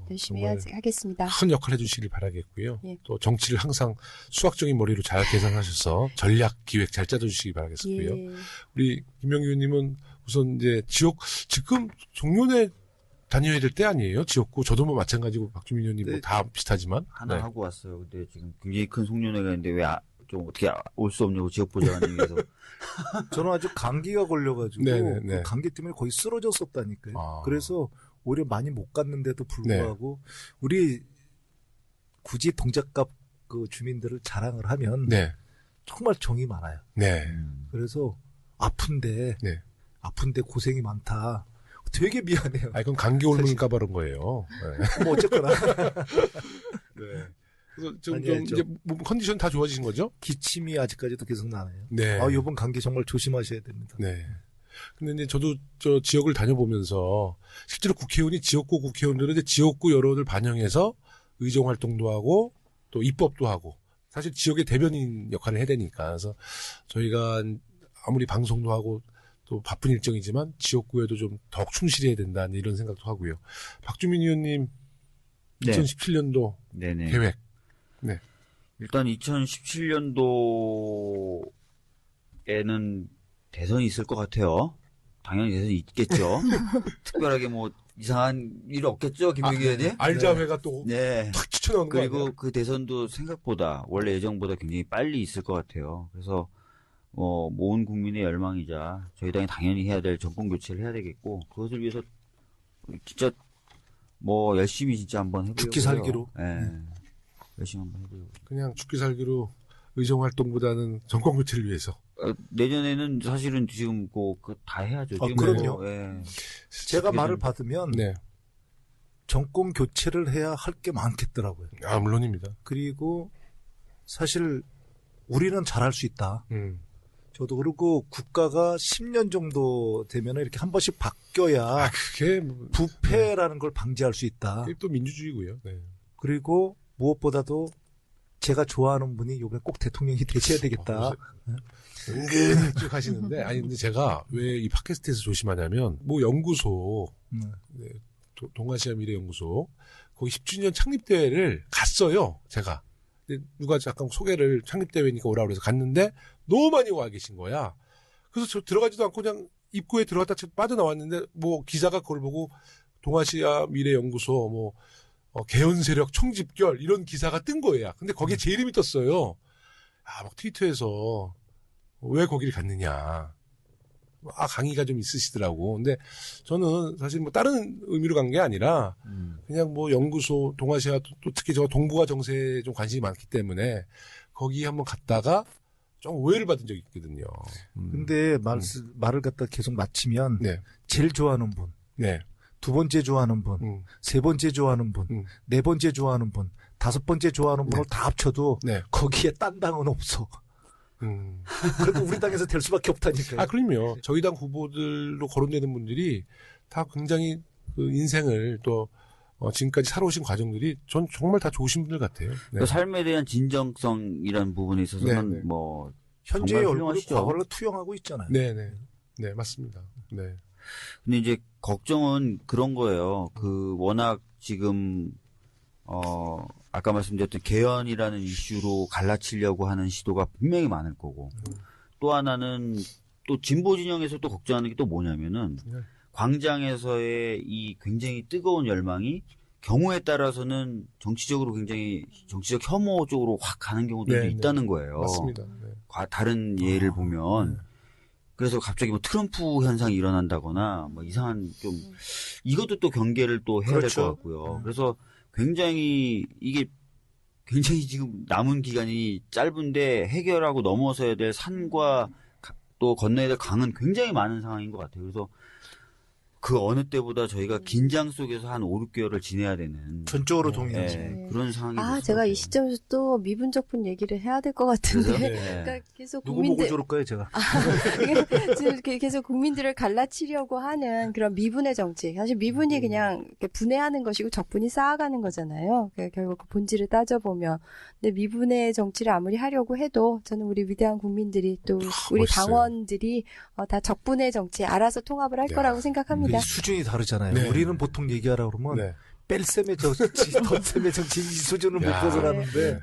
열심히 정말 하겠습니다. 큰 역할 해주시길 바라겠고요. 예. 또 정치를 항상 수학적인 머리로 잘 계산하셔서 전략 기획 잘 짜주시기 바라겠고요. 예. 우리 김명기 의원님은 우선 이제 지금 종로내 다녀야 될 때 아니에요? 지역구. 저도 뭐 마찬가지고 박주민 의원님 네. 뭐 다 비슷하지만. 하나 네. 하고 왔어요. 근데 지금 굉장히 큰 송년회가 있는데 왜 좀 어떻게 올 수 없냐고 지역보좌관님께서. 저는 아주 감기가 걸려가지고 네네네. 그 감기 때문에 거의 쓰러졌었다니까요. 아. 그래서 오히려 많이 못 갔는데도 불구하고 우리 굳이 동작갑 그 주민들을 자랑을 하면 네. 정말 정이 많아요. 네. 그래서 아픈데 고생이 많다. 되게 미안해요. 아, 그럼 감기 옮을까 봐 그런 거예요. 네. 뭐 어쨌거나 네. 그래서 좀 아니에요, 이제 몸 컨디션 다 좋아지신 거죠? 기침이 아직까지도 계속 나네요. 네. 아, 이번 감기 정말 조심하셔야 됩니다. 네. 근데 이제 저도 저 지역을 다녀보면서 실제로 국회의원이 지역구 국회의원들은 이제 지역구 여론을 반영해서 의정 활동도 하고 또 입법도 하고 사실 지역의 대변인 역할을 해야 되니까 그래서 저희가 아무리 방송도 하고 또 바쁜 일정이지만 지역구에도 좀 더욱 충실해야 된다는 이런 생각도 하고요. 박주민 의원님 네. 2017년도 네네. 계획. 일단 2017년도에는 대선이 있을 것 같아요. 당연히 대선이 있겠죠. 특별하게 뭐 이상한 일 없겠죠, 김병기 의원님? 알자회가 또 네. 탁 추천하는 거 그리고 아니야? 그 대선도 생각보다 원래 예정보다 굉장히 빨리 있을 것 같아요. 그래서 온 국민의 열망이자 저희 당이 당연히 해야 될 정권 교체를 해야 되겠고 그것을 위해서 진짜 뭐 열심히 진짜 한번 해보려고 죽기 해요. 살기로. 네. 열심히 한번 해보려고. 그냥 죽기 살기로 의정 활동보다는 정권 교체를 위해서. 내년에는 사실은 지금 다 해야죠. 아, 지금 그럼요. 예. 제가 말을 받으면 네. 정권 교체를 해야 할 게 많겠더라고요. 아, 물론입니다. 그리고 사실 우리는 잘할 수 있다. 저도 그리고 국가가 10년 정도 되면 이렇게 한 번씩 바뀌어야 아, 그게 뭐- 부패라는 걸 방지할 수 있다. 그게 또 민주주의고요. 네. 그리고 무엇보다도 제가 좋아하는 분이 이번에 꼭 대통령이 되셔야 되겠다. 은근히 쭉 하시는데, 아니, 근데 제가 왜 이 팟캐스트에서 조심하냐면, 뭐 연구소, 네, 동아시아 미래연구소, 거기 10주년 창립대회를 갔어요, 제가. 근데 누가 잠깐 소개를 창립대회니까 오라고 그래서 갔는데, 너무 많이 와 계신 거야. 그래서 저 들어가지도 않고 그냥 입구에 들어갔다 빠져나왔는데, 뭐 기자가 그걸 보고, 동아시아 미래연구소, 뭐, 개헌세력 총집결, 이런 기사가 뜬 거예요. 근데 거기에 제 이름이 떴어요. 아, 막 트위터에서, 왜 거기를 갔느냐. 강의가 좀 있으시더라고. 근데 저는 사실 뭐 다른 의미로 간 게 아니라 그냥 뭐 연구소, 동아시아 또 특히 저 동북아 정세에 좀 관심이 많기 때문에 거기 한번 갔다가 좀 오해를 받은 적이 있거든요. 근데 말을 갖다 계속 마치면 네. 제일 좋아하는 분, 네. 두 번째 좋아하는 분, 세 번째 좋아하는 분, 네 번째 좋아하는 분, 다섯 번째 좋아하는 분을 다 합쳐도 네. 거기에 딴 당은 없어. 그래도 우리 당에서 될 수밖에 없다니까요. 아, 그럼요. 저희 당 후보들로 거론되는 분들이 다 굉장히 그 인생을 또 지금까지 살아오신 과정들이 전 정말 다 좋으신 분들 같아요. 네. 그 삶에 대한 진정성이라는 부분에 있어서는 네, 네. 뭐 현재의 정말 얼굴을 훌륭하시죠. 과거로 투영하고 있잖아요. 네네. 네, 맞습니다. 네. 근데 이제 걱정은 그런 거예요. 워낙 지금 아까 말씀드렸던 개헌이라는 이슈로 갈라치려고 하는 시도가 분명히 많을 거고 또 하나는 또 진보 진영에서 또 걱정하는 게 또 뭐냐면은 광장에서의 이 굉장히 뜨거운 열망이 경우에 따라서는 정치적으로 굉장히 정치적 혐오 쪽으로 확 가는 경우도 있다는 거예요. 맞습니다. 네. 다른 예를 보면 그래서 갑자기 뭐 트럼프 현상이 일어난다거나 뭐 이상한 좀 이것도 또 경계를 또 해야 될 것 같고요. 그래서 굉장히 이게 굉장히 지금 남은 기간이 짧은데 해결하고 넘어서야 될 산과 또 건너야 될 강은 굉장히 많은 상황인 것 같아요. 그래서 그 어느 때보다 저희가 긴장 속에서 한 5, 6개월을 지내야 되는 전적으로 동의하지. 그런 상황이 됐을 제가 것 이 같아요. 시점에서 또 미분적분 얘기를 해야 될 것 같은데. 그래서? 그러니까 계속 누구 보고 저럴까요, 제가? 지금 계속 국민들을 갈라치려고 하는 그런 미분의 정치. 사실 미분이 그냥 이렇게 분해하는 것이고 적분이 쌓아가는 거잖아요. 결국 그 본질을 따져보면. 근데 미분의 정치를 아무리 하려고 해도 저는 우리 위대한 국민들이 또 우리 멋있어요. 당원들이 다 적분의 정치 알아서 통합을 할 거라고 생각합니다. 수준이 다르잖아요. 네. 우리는 보통 얘기하라고 그러면 네. 뺄셈의 정치, 덧셈의 정치 이 수준을 못 야. 벗어나는데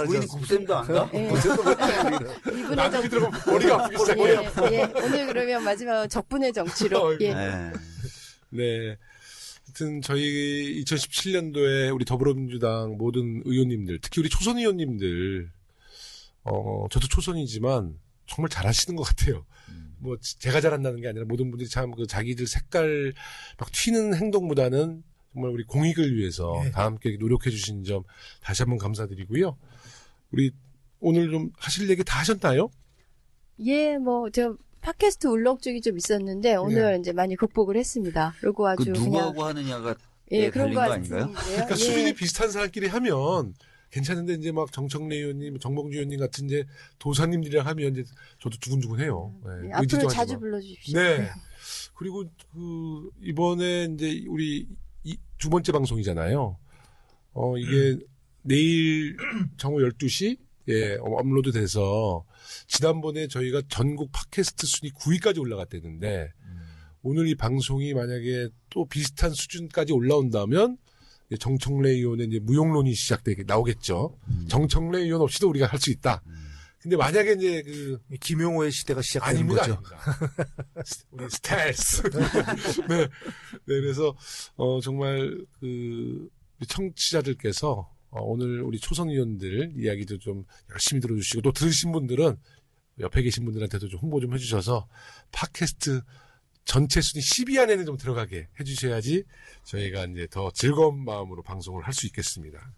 우리는 국셈도 안 가? 네. 미분의 나중에 정치. 들어가면 머리가 아프겠어요. 오늘 그러면 마지막 적분의 정치로. 예. 네. 네. 하여튼 저희 2017년도에 우리 더불어민주당 모든 의원님들, 특히 우리 초선 의원님들, 저도 초선이지만 정말 잘하시는 것 같아요. 뭐 제가 잘한다는 게 아니라 모든 분들이 참 그 자기들 색깔 막 튀는 행동보다는 정말 우리 공익을 위해서 네. 다 함께 노력해 주신 점 다시 한번 감사드리고요. 우리 오늘 좀 하실 얘기 다 하셨나요? 예, 뭐 저 팟캐스트 울렁증이 좀 있었는데 오늘 이제 많이 극복을 했습니다. 그리고 아주 그 그냥 누구하고 하느냐가 예, 그런 달린 거 거 아닌가요? 그러니까 수준이 비슷한 사람끼리 하면 괜찮은데 이제 막 정청래 의원님, 정봉주 의원님 같은 이제 도사님들이랑 하면 이제 저도 두근두근해요. 네, 앞으로 의지도 자주 하지만. 불러주십시오. 네. 그리고 그 이번에 이제 우리 두 번째 방송이잖아요. 이게 내일 정오 12시 예, 업로드 돼서 지난번에 저희가 전국 팟캐스트 순위 9위까지 올라갔댔는데 오늘 이 방송이 만약에 또 비슷한 수준까지 올라온다면 이제 정청래 의원의 이제 무용론이 나오겠죠. 정청래 의원 없이도 우리가 할 수 있다. 근데 만약에 이제 그 김용호의 시대가 시작되는 아닙니다, 거죠. 아닙니다. 우리 스텔스. 네. 네, 그래서 정말 그 우리 청취자들께서 오늘 우리 초선 의원들 이야기도 좀 열심히 들어주시고 또 들으신 분들은 옆에 계신 분들한테도 좀 홍보 좀 해주셔서 팟캐스트 전체 순위 10위 안에는 좀 들어가게 해주셔야지 저희가 이제 더 즐거운 마음으로 방송을 할 수 있겠습니다.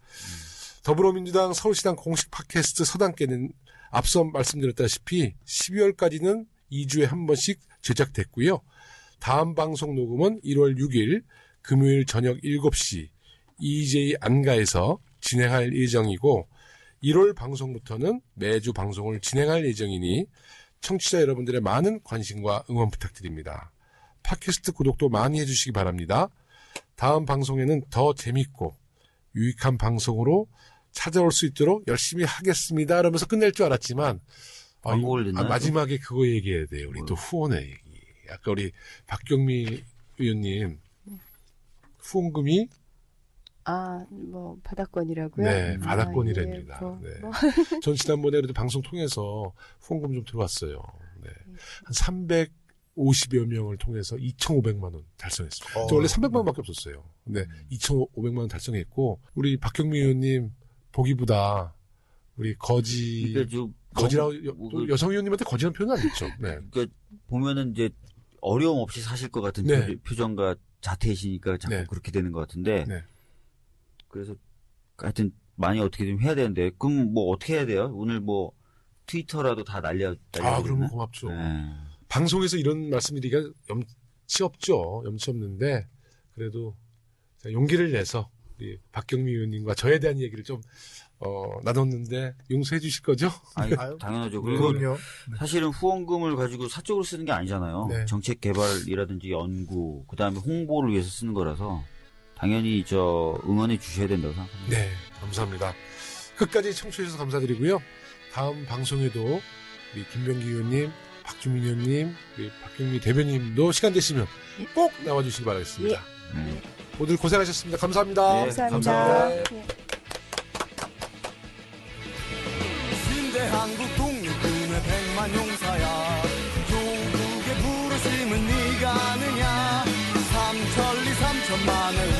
더불어민주당 서울시당 공식 팟캐스트 서당께는 앞서 말씀드렸다시피 12월까지는 2주에 한 번씩 제작됐고요. 다음 방송 녹음은 1월 6일 금요일 저녁 7시 EJ 안가에서 진행할 예정이고 1월 방송부터는 매주 방송을 진행할 예정이니 청취자 여러분들의 많은 관심과 응원 부탁드립니다. 팟캐스트 구독도 많이 해주시기 바랍니다. 다음 방송에는 더 재밌고 유익한 방송으로 찾아올 수 있도록 열심히 하겠습니다. 이러면서 끝낼 줄 알았지만 광고를 넣나요? 마지막에 그거 얘기해야 돼요. 우리 또 후원의 얘기. 아까 우리 박경미 의원님 후원금이 뭐 바닥권이라고요? 네, 바닥권이랍니다. 예, 뭐. 전 지난번에 그래도 방송 통해서 후원금 좀 들어왔어요. 네. 한 350여 명을 통해서 2,500만 원 달성했습니다. 저 원래 300만 원밖에 없었어요. 근데 2,500만 원 달성했고 우리 박경미 의원님 보기보다 우리 거지라고 또 여성 의원님한테 거지라는 표현은 안 했죠. 네. 그러니까 보면은 이제 어려움 없이 사실 것 같은 네. 표정과 자태이시니까 자꾸 네. 그렇게 되는 것 같은데 네. 그래서 하여튼 많이 어떻게 좀 해야 되는데 그럼 뭐 어떻게 해야 돼요? 오늘 뭐 트위터라도 다 그러면 날려드리나? 고맙죠. 네. 방송에서 이런 말씀드리기가 염치 없죠. 염치 없는데 그래도 용기를 내서 우리 박경미 의원님과 저에 대한 얘기를 좀 나눴는데 용서해 주실 거죠? 아니, 아유, 당연하죠. 그리고 그럼요. 사실은 후원금을 가지고 사적으로 쓰는 게 아니잖아요. 네. 정책 개발이라든지 연구, 그 다음에 홍보를 위해서 쓰는 거라서 당연히 응원해 주셔야 된다고 생각합니다. 네, 감사합니다. 끝까지 청취해 주셔서 감사드리고요. 다음 방송에도 우리 김병기 의원님, 박주민 의원님, 우리 박경미 대변인님도 시간 되시면 꼭 나와주시기 바라겠습니다. 모두 고생하셨습니다. 감사합니다. 네, 감사합니다. 감사합니다. 예. 신대 한국 독립군의 백만 용사야 조국의 부르심은 네가 아느냐 삼천리 삼천만을